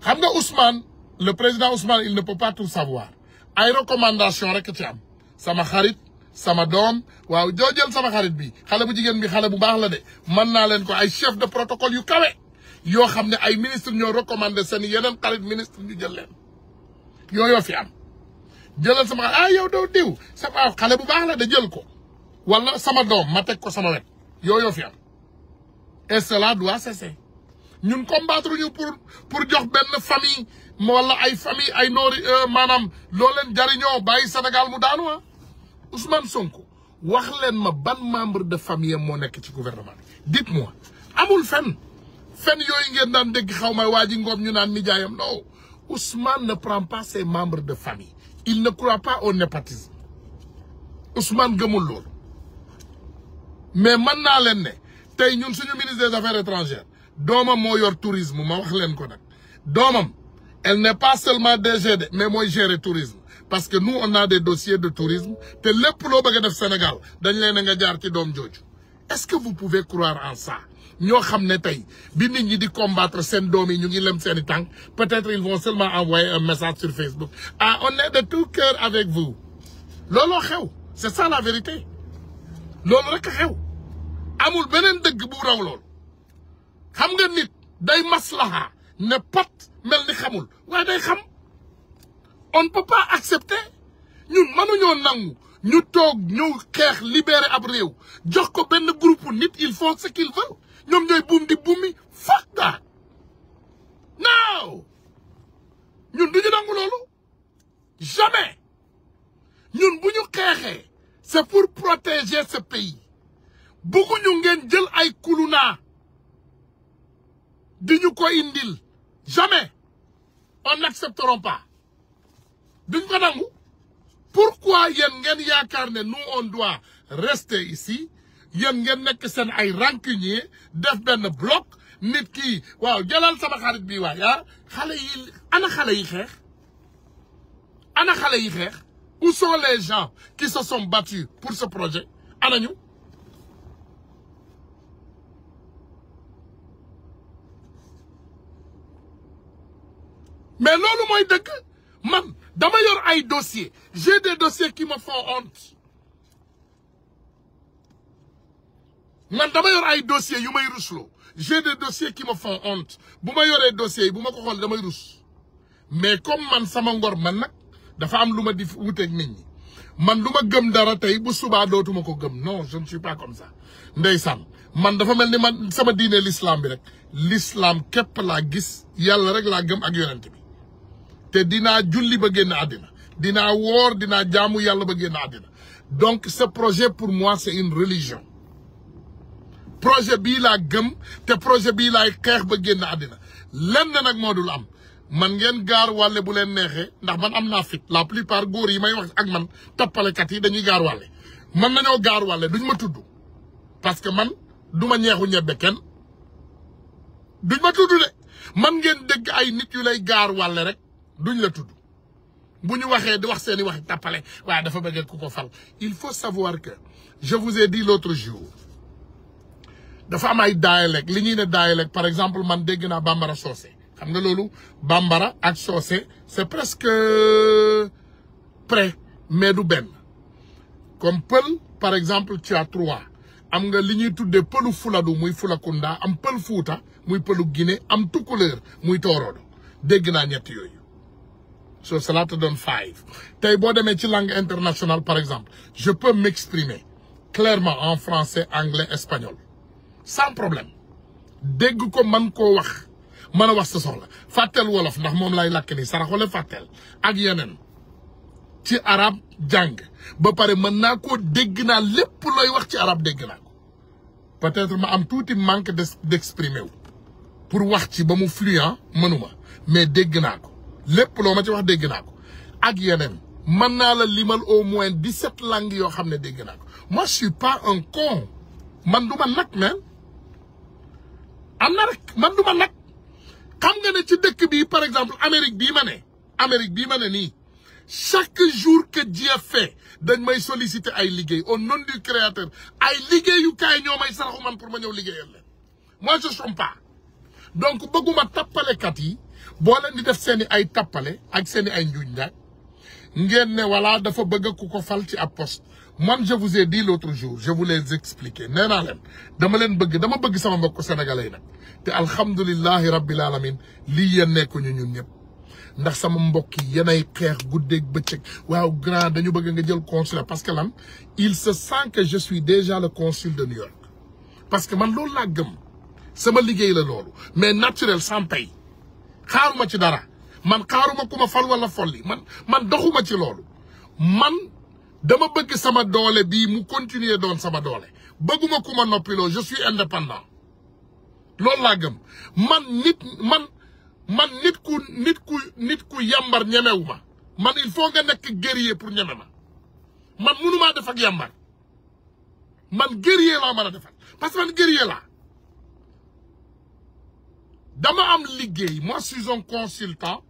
xam nga Ousmane le président Ousmane il ne peut pas tout savoir ay recommandation rek ci am sama xarit sama doom waaw joo jël sama xarit bi xale bu jigéen bi xale bu baax la de mën naa leen ko ay chef de protocole yu kawe yoo xam ne ay ministre ñoo recommandé seen yeneen xarit ministre ñu jël leen yooyoo fi am jëlal sama xarit yow doo diw sama xale bu baax la de jël ko wala sama doom ma teg ko sama wet yooyoo fi am et cela doit cesser ñun combattre ñu pour jox benn famille wala ay famille ay noori maanaam loo leen jariñoo bàyyi Sénégal mu daanu Ousmane Sonko wax leen ma ban membre de famille moo nekk ci gouvernement bi dites-moi amul fen yooyu ngeen daan dégg xaw ma waa ji ngoom ñu naan nijaayam non Ousmane ne prend pas ses membres de famille il ne croit pas au népotisme Ousmane gëmul loolu mais mën naa leen ne tey ñun suñu ministre des affaires étrangères doomam moo yor tourisme ma wax leen ko nag doomam elle n'est pas seulement DG mais mooy gérer tourisme parce que nous on a des dossiers de tourisme te lépp loo bëgg a def Sénégal dañ leen nga jaar ci doom jooju est-ce que vous pouvez croire en ça ñoo xam ne tey bi nit ñi di combattre seen doom yi ñu ngi lem seen i tànk peut-être ils vont seulement envoyer un message sur Facebook ah on est de tout cœur avec vous looloo xew c'est ça la vérité loolu rek a xew amul beneen dëgg bu raw loolu xam nga nit day maslaha ne pat mel ni xamul waaye day xam on ne peut pas accepter ñun mënuñoo nangu ñu toog ñëw xeex libérer ab réew jox ko benn groupe nit ils font ce qu'ils veulent ñoom ñooy buum di buumi fuck that no ñun duñu nangu loolu jamais ñun bu ñu xeexee c'est pour protéger ce pays bëgguñu ngeen jël ay kuluna di ñu ko indil jamais on n'accepteront pas duñ ko nangu pourquoi yéen ngeen yaakaar ne nous on doit rester ici yéen ngeen nekk seen ay rancunier def benn bloc nit ki waaw jëlal sama xarit bi waay xale yi ana xale yi xeex où sont les gens qui se sont battus pour ce projet ana ñu mais loolu mooy dëgg man dama yor ay dossiers j'ai des dossiers qui me font honte man dama yor ay dossiers yu may rusloo j'ai des dossiers qui me font honte bu ma yoree dossiers yi bu ma ko xool damay rus mais comme man sama ngor man nag dafa am lu ma di wuteeg nit ñi man lu ma gëm dara tey bu subaa dootuma ko gëm non je ne suis pas comme ça ndeysaan man dafa mel ni man sama diine l'islam bi rek l'islam képp laa gis yàlla rek laa gëm ak yonent bi te dinaa julli ba génn àddina dinaa woor dinaa jaamu yàlla ba génn àddina donc ce projet pour moi c'est une religion projet bii laa gëm te projet bii laay xeex ba génn àddina lenn nag moo dul am man ngeen gaar wàlle bu leen neexee ndax man am naa fit la plupart góor yi may wax ak man tappalekat yi dañuy gaar wàlle man nañoo gaar wàlle duñ ma tudd parce que man du ma ñeexu ñebbe kenn duñ ma tudd de man ngeen dégg ay nit yu lay gaar wàlle rek duñ la tudd bu ñu waxee di wax seeni waxi tappale waaye dafa bëgg ku ko fal il faut savoir que je vous ai dit l'autre jour dafa am ay dialecte li ñuy ne dialecte par exemple man dégg naa bambara soose xam nga loolu bambara ak soose c'est presque près mais du benn comme pël par exemple tu as 3 am nga li ñuy tuddee pëlu Fuladu muy Fulakunda am pël Fuuta muy pëlu Guinée am Tukulóor muy Toorodo dégg naa ñett yooyu so cela te donne 5 tey boo demee ci langue internationale par exemple je peux m'exprimer clairement en français anglais espagnol sans problème dégg ko man koo wax mën a wax sa soxla fàtteel wolof ndax moom lay làkk ni saraxole fàtteel ak yeneen ci arab jàng ba pare mën naa koo dégg naa lépp looy wax ci arab dégg naa ko peut-être ma am tuuti manque d'exprimer wu pour wax ci ba mu fluent mënuma mais dégg naa ko lépp loo ma ci wax dégg naa ko ak yeneen mën naa la limal au moins 17 langues yoo xam ne dégg naa ko moi je suis pas un con man du ma nag man am na rek man du ma nag xam nga ne ci dëkk bii par exemple Amérique bii ma ne nii chaque jour que Dieu fait dañ may solliciter ay liggéey au nom du créateur ay liggéeyukaay ñoo may saraxu man pour ma ñëw liggéeyal leen moi je chôme pas donc bëgguma tappalekat yi boo leen di def seeni ay tappale ak seeni ay njuuñ njaaj ngeen ne voilà dafa bëgg ku ko fal ci ab poste man je vous ai dit l'autre jour je vous les expliquer nee naa leen dama bëgg sama mbokk sénégalais yi nag te alhamdulillahi rabbil alamin lii yéen nekkuñu ñun ñëpp ndax sama mbokk yi yéenay xeex guddeeg bëccëg waaw grand dañu bëgg nga jël consul parce que lan il se sent que je suis déjà le consul de New York parce que man loolu laa gëm sama liggéey la loolu mais naturel sans pay xaaruma ci dara man xaaruma ku ma fal wala folli man doxuma ci loolu man dama bëgg sama doole bii mu continuer doon sama doole bëgguma ku ma noppiloo je suis indépendant loolu laa gëm man nit ku yambar ñemewu ma man il faut nga nekk guerrier pour ñeme ma man mënumaa def ak yambar man guerrier laa mën a defal parce que man guerrier laa dama am liggéey moi je suis un consultant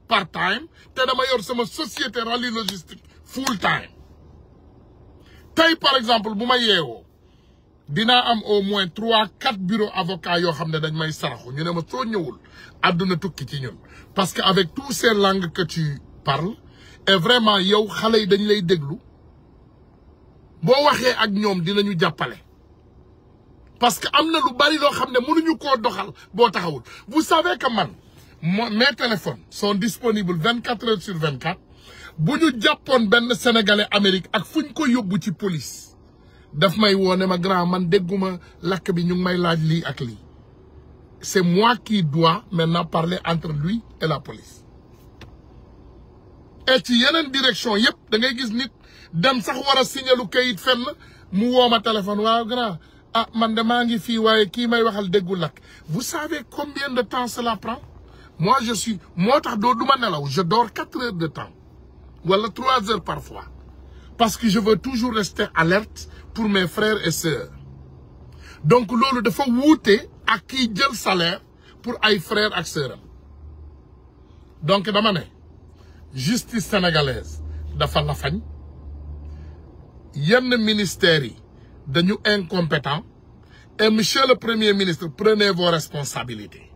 part time te dama yor sama société rallye logistique full time tey par exemple bu ma yeewoo dinaa am au moins 3-4 bureaux avocats yoo xam ne dañ may saraxu ñu ne ma soo ñëwul àdduna tukki ci ñun parce que avec toutes ces langues que tu parles et vraiment yow xale yi dañ lay déglu boo waxee ak ñoom dinañu jàppale parce que am na lu bari loo xam ne mënuñu koo doxal boo taxawul vous savez que man mes téléphones sont disponibles 24 heures sur 24 bu ñu jàppoon benn sénégalais Amérique ak fu ñu ko yóbbu ci police daf may woone ma grand man dégguma lakk bi ñu ngi may laaj lii ak lii c'est moi qui dois maintenant parler entre lui et la police et ci yeneen direction yëpp da ngay gis nit dem sax war a signalu kayit fenn mu woo ma téléphone waaw grand ah man de maa ngi fii waaye kii may waxal déggul lakk vous savez combien de temps cela prend moi je suis moo tax doo duma nelaw je dors 4 heures de temps wala 3 heures parfois parce que je veux toujours rester alerte pour mes frères et sœurs donc loolu dafa wuute ak kiy jël salaire pour ay frères ak sœurs donc dama ne justice sénégalaise dafa lafañ yenn ministères yi dañu incompétent et monsieur le premier ministre prenez vos responsabilités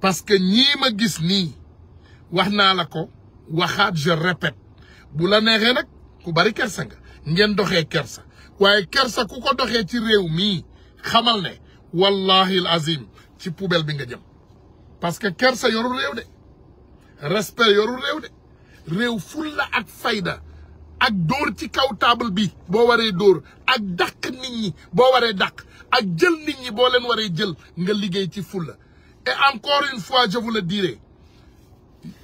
parce que ñii ma gis nii wax naa la ko waxaat je répète bu la neexee nag ku bari kersa nga ngeen doxee kersa waaye kersa ku ko doxee ci réew mii xamal ne wallahi al azim ci poubelle bi nga jëm parce que kersa yorul réew de respect yorul réew de réew fulla ak fayda ak dóor ci kaw table bi boo waree dóor ak dàq nit ñi boo waree dàq ak jël nit ñi boo leen waree jël nga liggéey ci fulla et encore une fois je vous le dirai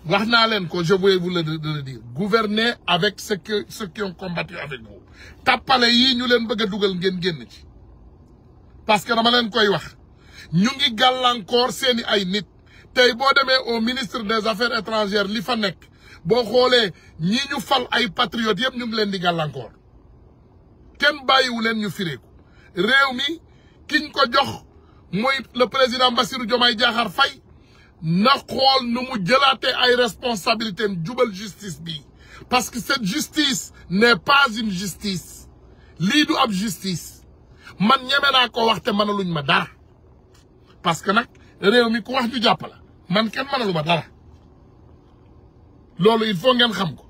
wax naa leen ko je vais vous le dire gouverner avec ceux qui ont combattu avec vous tappale yii ñu leen bëgg a dugal ngeen génn ci parce que dama leen koy wax ñu ngi gàllankoor seeni ay nit tey boo demee au ministre des affaires étrangères li fa nekk boo xoolee ñi ñu fal ay patriotes yëpp ñu ngi leen di gàllankoor kenn bàyyiwu leen ñu fireeku réew mi kiñ ko jox mooy le président Bassirou Diomaye Diakhar Faye na xool nu mu jëlaatee ay responsabilités am jubal justice bi parce que cette justice n'est pas une justice lii du ab justice man ñeme naa ko wax te mënaluñ ma dara parce que nag réew mi ku wax ñu jàpp la man kenn mënaluma dara loolu il faut ngeen xam ko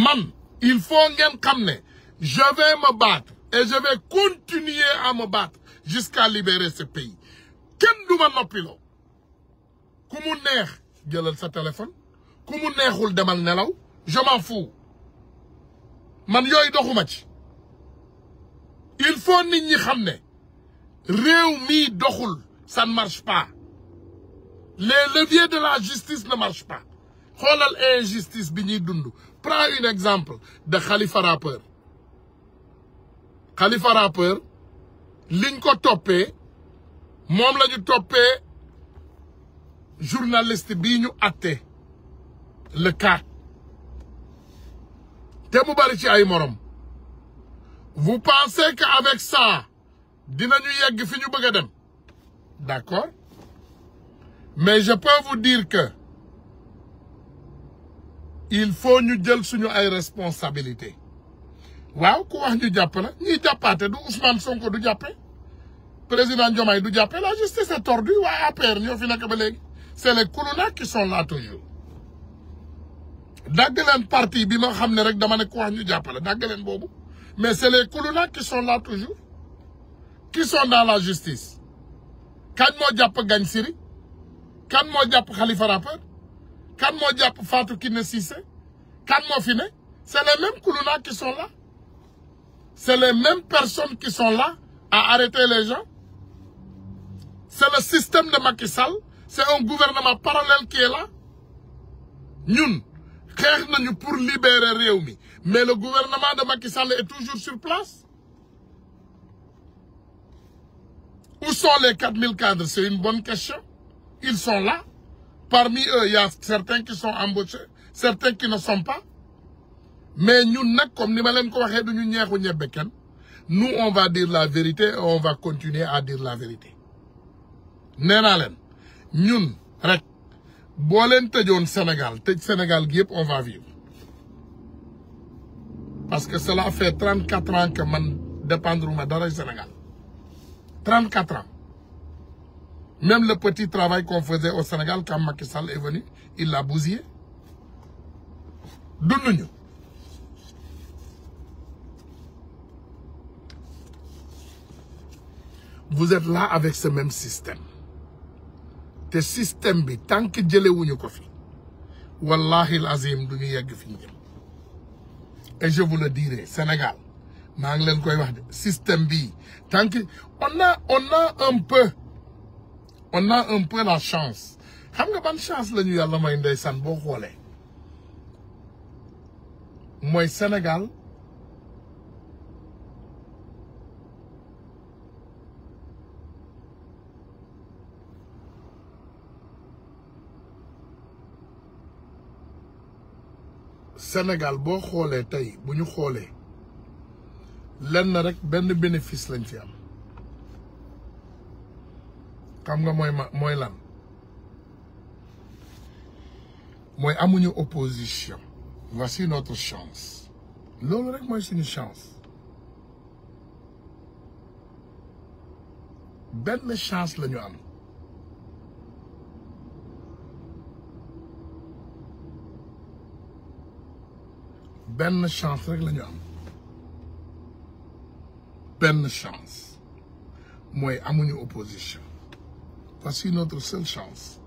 man il faut ngeen xam ne je vais me battre et je vais continuer à me battre jusqu'à libérer ce pays kenn du ma noppiloo ku mu neex jëlal sa téléphone ku mu neexul demal nelaw je m'en fous man yooyu doxuma ci il faut nit ñi xam ne réew mi doxul ça ne marche pas les leviers de la justice ne marchent pas xoolal injustice bi ñuy dund prends un exemple de Khalifa Rappeur Khalifa Rappeur liñ ko toppee moom la ñu toppee journaliste bii ñu atte le 4 te mu bari ci ay morom vous pensez qu'avec ça dinañu yegg fi ñu bëgg a dem d'accord mais je peux vous dire que il faut ñu jël suñu ay responsabilités waaw ku wax ñu jàpp la ñuy jàppaate du Ousmane Sonko du jàppe président Diomaye du jàppe la justice est tordue waaye APR ñoo fi nekk ba léegi c'est les koulouna qui sont là toujours dagg leen parti bi ma xam ne rek dama ne ku wax ñu jàpp la dagg leen boobu mais c'est les koulouna qui sont là toujours qui sont dans la justice kan moo jàpp Gagne Siri kan moo jàpp Khalifa Rappeur kan moo jàpp Fatou Kiné Cissé kan moo fi ne c'est les mêmes koulouna qui sont là c'est les mêmes personnes qui sont là à arrêter les gens c'est le système de Macky Sall c'est un gouvernement parallèle qui est là ñun xeex nañu pour libérer réew mi mais le gouvernement de Macky Sall est toujours sur place où sont les 4000 cadres c'est une bonne question ils sont là parmi eux il y a certains qui sont embauchés certains qui ne sont pas mais ñun nag comme ni ma leen ko waxee duñu ñeexu ñebbe kenn nous on va dire la vérité et on va continuer à dire la vérité nee naa leen ñun rek boo leen tëjoon Sénégal tëj Sénégal gi yëpp on va vivre parce que cela fait 34 ans que man dépendre ma dara Sénégal 34 ans même le petit travail qu'on faisait au Sénégal quand Macky Sall est venu il l'a bousillé dunduñu vous êtes là avec ce même système te système bi tant que jëlewuñu ko fi wallahi l'azim duñu yegg fi ñu jëm et je vous le dirai Sénégal maa ngi leen koy wax de système bi tant que on a un peu la chance xam nga ban chance la ñu yàlla may ndeysaan boo xoolee mooy Sénégal boo xoolee tey bu ñu xoolee lenn rek benn bénéfice lañ fi am xam nga mooy lan mooy amuñu opposition voici notre chance loolu rek mooy suñu chance benn chance la ñu am benn chance rek la ñu am benn chance mooy amuñu opposition voici notre seule chance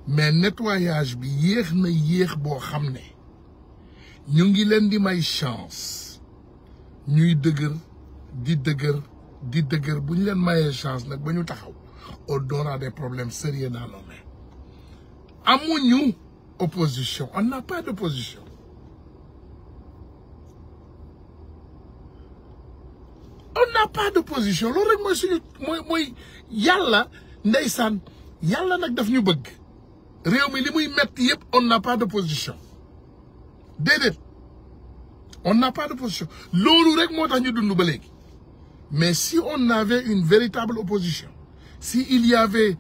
mais nettoyage bi yéex na yéex boo xam ne ñu ngi leen di may chance ñuy dëgër di dëgër bu ñu leen mayee chance nag ba ñu taxaw on aura des problèmes sérieux dans nos mains amuñu opposition on n'a pas d'opposition on n'a pas d'opposition loolu rek mooy suñu mooy yàlla ndeysaan yàlla nag daf ñu bëgg réew mi li muy metti yëpp on n'a pas d'opposition déedéet on n'a pas d'opposition loolu rek moo tax ñu dund ba léegi mais si on avait une véritable opposition si il y avait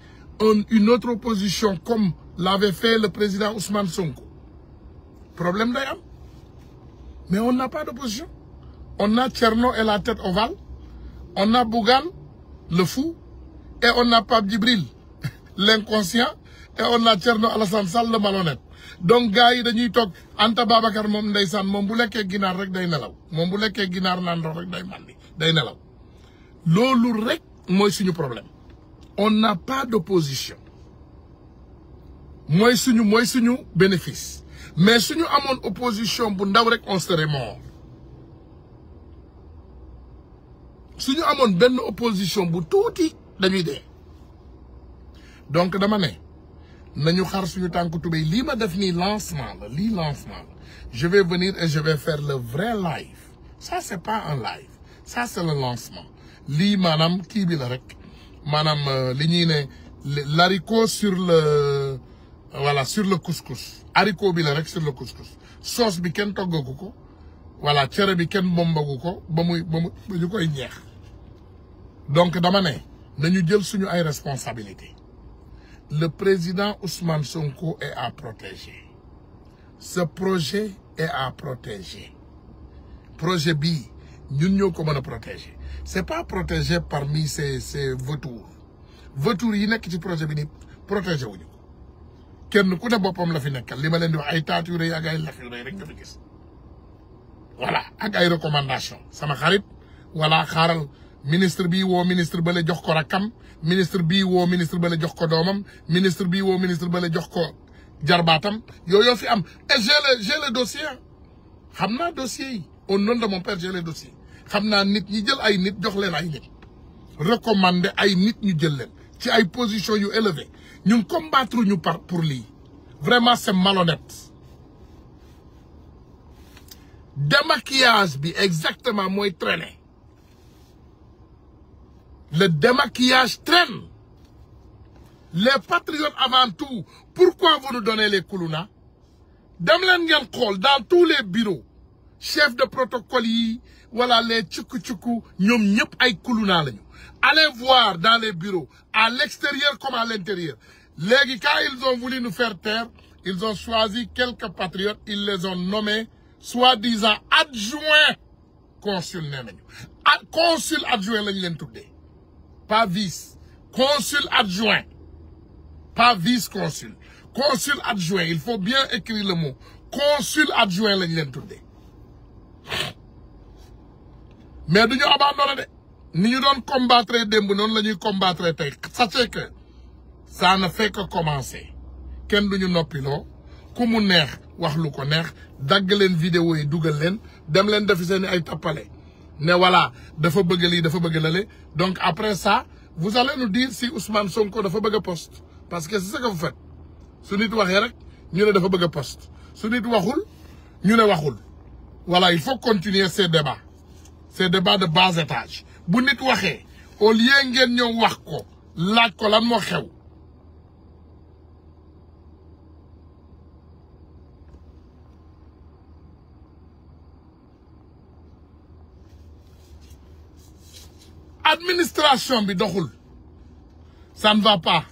une autre opposition comme l'avait fait le président Ousmane Sonko problème day am mais on n'a pas d'opposition on a Thierno et la tête ovale On a Bougane, le fou, et on a Pape Djibril, l'inconscient, et on a Thierno Alassane Sall, le malhonnête. Donc gars yi dañuy toog Anta Babacar moom ndeysaan moom bu lekkee ginaar rek day nelaw moom bu lekkee ginaar naan ndox rek day màndi day nelaw loolu rek mooy suñu problème. On n'a pas d'opposition mooy suñu bénéfice mais suñu amoon opposition bu ndaw rek on serait mort suñu amoon benn opposition bu tuuti dañuy dee. Donc dama ne nañu xar suñu tànk tubéy lii ma def nii lancement la lii lancement la je vais venir et je vais faire le vrai live ça c'est pas un live ça c'est le lancement lii maanaam kii bi la rek maanaam li ñuy ne l'haricot sur le voilà sur le couscous haricot bi la rek sur le couscous sauce bi kenn toggagu ko voilà cere bi kenn bombagu ko ba ñu koy ñeex. Donc dama ne nañu jël suñu ay responsabilités. Le président Ousmane Sonko est à protéger. Ce projet est à protéger. Projet bi ñun ñoo ko mën a protéger. C'est pas protégé parmi ces vautours. Vautours yi nekk ci projet bi ni protéger wuñu ko. Kenn ku ne boppam la fi nekkal li ma leen di wax ay taatu yu rëy ak ay laf yu rëy rek nga fi gis. Voilà ak ay recommandations sama xarit voilà xaaral ministre bi woo ministre ba la jox ko rakam ministre bi woo ministre ba la jox ko doomam ministre bi woo ministre ba la jox ko jarbaatam yooyu fi am et j'ai le dossier xam naa dossier yi au nom de mon père j'ai le dossier xam naa nit ñi jël ay nit jox leen ay nit recommander ay nit ñu jël leen ci ay positions yu élevées ñun combattre ñu pour lii vraiment c'est malhonnête. Démaquillage bi exactement mooy traîner. Le démaquillage traîne. Les patriotes avant tout, pourquoi vous nous donnez les koulouna? Dem leen ngeen xool dans tous les bureaux chefs de protocole yi voilà les tchoukou ñoom ñëpp ay koulouna lañu. Allez voir dans les bureaux à l'extérieur comme à l'intérieur. Léegi quand ils ont voulu nous faire taire, ils ont choisi quelques patriotes, ils les ont nommés soi-disant adjoint consul nee nañu consul adjoint lañ leen tuddee pas vice consul adjoint pas vice consul consul adjoint il faut bien écrire le mot consul adjoint lañ leen tuddee mais duñu abandonné de ni ñu doon combattre démb noonu la ñuy combattre tey sachez que ça ne fait que commencer kenn duñu noppiloo ku mu neex wax lu ko neex dagg leen vidéo yi dugal leen dem leen defi seen ay tappale ne voilà dafa bëgg lii dafa bëgg lale donc après ça vous allez nous dire si Ousmane Sonko dafa bëgg a poste parce que c'est ce que vous faites su nit waxee rek ñu ne dafa bëgg a poste su nit waxul ñu ne waxul voilà il faut continuer ces débats de bas étage bu nit waxee au lieu ngeen ñëw wax ko laaj ko lan moo xew administration bi doxul ça ne va pas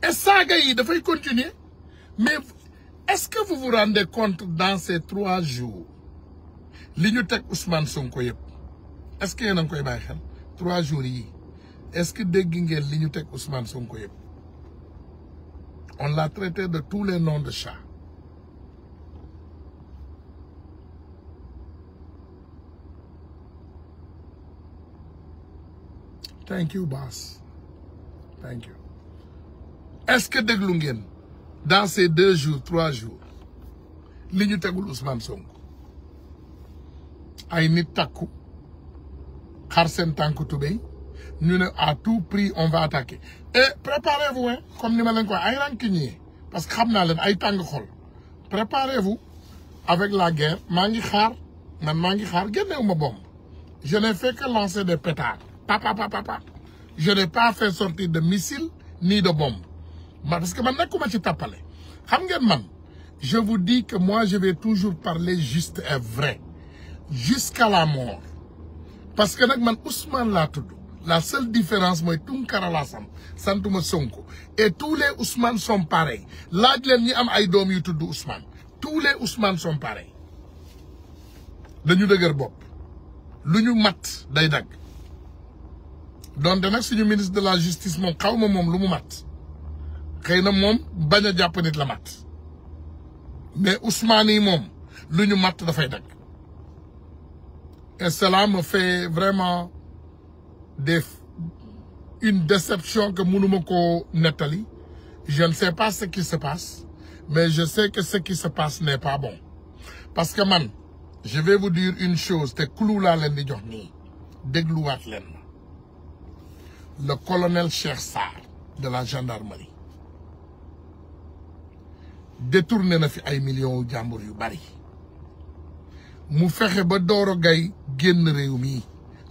et saaga yi dafay continuer mais est-ce que vous vous rendez compte dans ces 3 jours li ñu teg Ousmane Sonko yëpp est-ce que yéen a ngi koy bàyyi xel 3 jours yi est-ce que dégg ngeen li ñu teg Ousmane Sonko yëpp on l'a traité de tous les noms de chat. Thank you, boss. Thank you. Est-ce que déglu ngeen dans ces 2 jours 3 jours li ñu tegul Ousmane Sonko ay nit takku xar seen tànku tubéy ñu ne à tout prix on va attaquer et préparez-vous hein comme ni ma leen ko ay rancunier parce que xam naa leen ay tàng xol préparez-vous avec la guerre maa ngi xaar génnewu ma bombe je n'ai fait que lancer des pétards papa je n'ai pas fait sortir de missiles ni de bombes parce que man nekkuma ci tappale xam ngeen man je vous dis que moi je vais toujours parler juste et vrai jusqu'à la mort parce que nag man Ousmane laa tudd la seule différence mooy Tunkara laa santuma Sonko et tous les Ousmane sont pareils laaj leen ñi am ay doom yu tudd Ousmane tous les Ousmane sont pareils dañu dëgër bopp lu ñu mat day dagg donte nag suñu ministre de la justice moom xaw ma moom lu mu mat xëy na moom bañ a jàpp nit la mat mais Ousmane yi moom lu ñu mat dafay dagg et cela me fait vraiment une déception que mënuma koo nettali. Je ne sais pas ce qui se passe, mais je sais que ce qui se passe n'est pas bon. Parce que man, je vais vous dire une chose, te clou laa leen di jox nii dégluwaat leen le colonel Cheikh Sarr de la gendarmerie détourné na fi ay millions jàmbur yu bari mu fexe ba Doro Gaye génn réew mi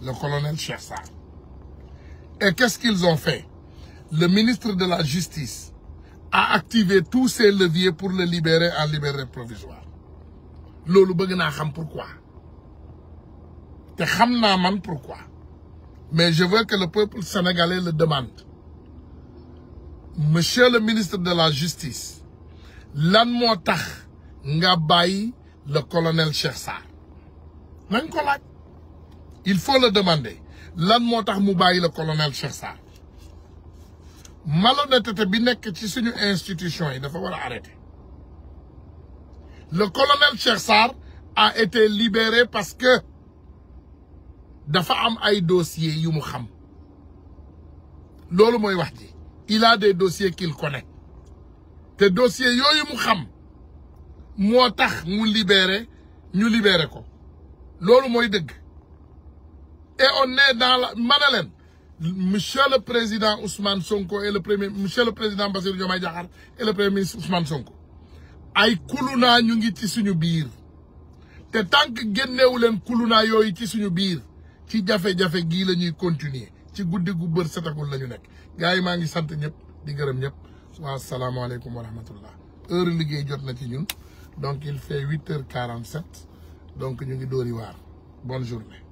le colonel Cheikh Sarr. Et qu'est-ce qu'ils ont fait? Le ministre de la Justice a activé tous ses leviers pour le libérer en liberté provisoire. Loolu bëgg naa xam pourquoi. Te xam naa man pourquoi. Mais je veux que le peuple sénégalais le demande. Monsieur le ministre de la Justice, lan moo tax nga bàyyi le colonel Cheikh Sarr? Nañ ko laaj. Il faut le demander. Lan moo tax mu bàyyi le colonel Cheikh Sarr? Malhonnêteté bi nekk ci suñu institution yi dafa war a arrêter. Le colonel Cheikh Sarr a été libéré parce que dafa am ay dossiers yu mu xam. Loolu mooy wax ji. Il a des dossiers qu'il connaît. Te dossiers yooyu mu xam moo tax mu libéré ñu libéré ko. Loolu mooy dëgg. Et on est dans la manalen. Monsieur le président Ousmane Sonko et monsieur le président Bassirou Diomaye Diakhar et le premier ministre Ousmane Sonko ay kuluna ñu ngi ci suñu biir te tant que génnewu leen kuluna yooyu ci suñu biir ci jafe-jafe gii la ñuy continuer ci guddi gu bër setagul la ñu nekk gars yi maa ngi sant ñëpp di gërëm ñëpp waa asalaamaaleykum wa rahmatullah heure liggéey jot na ci ñun donc il fait 8h47 donc ñu ngi dóori waar bonne journée.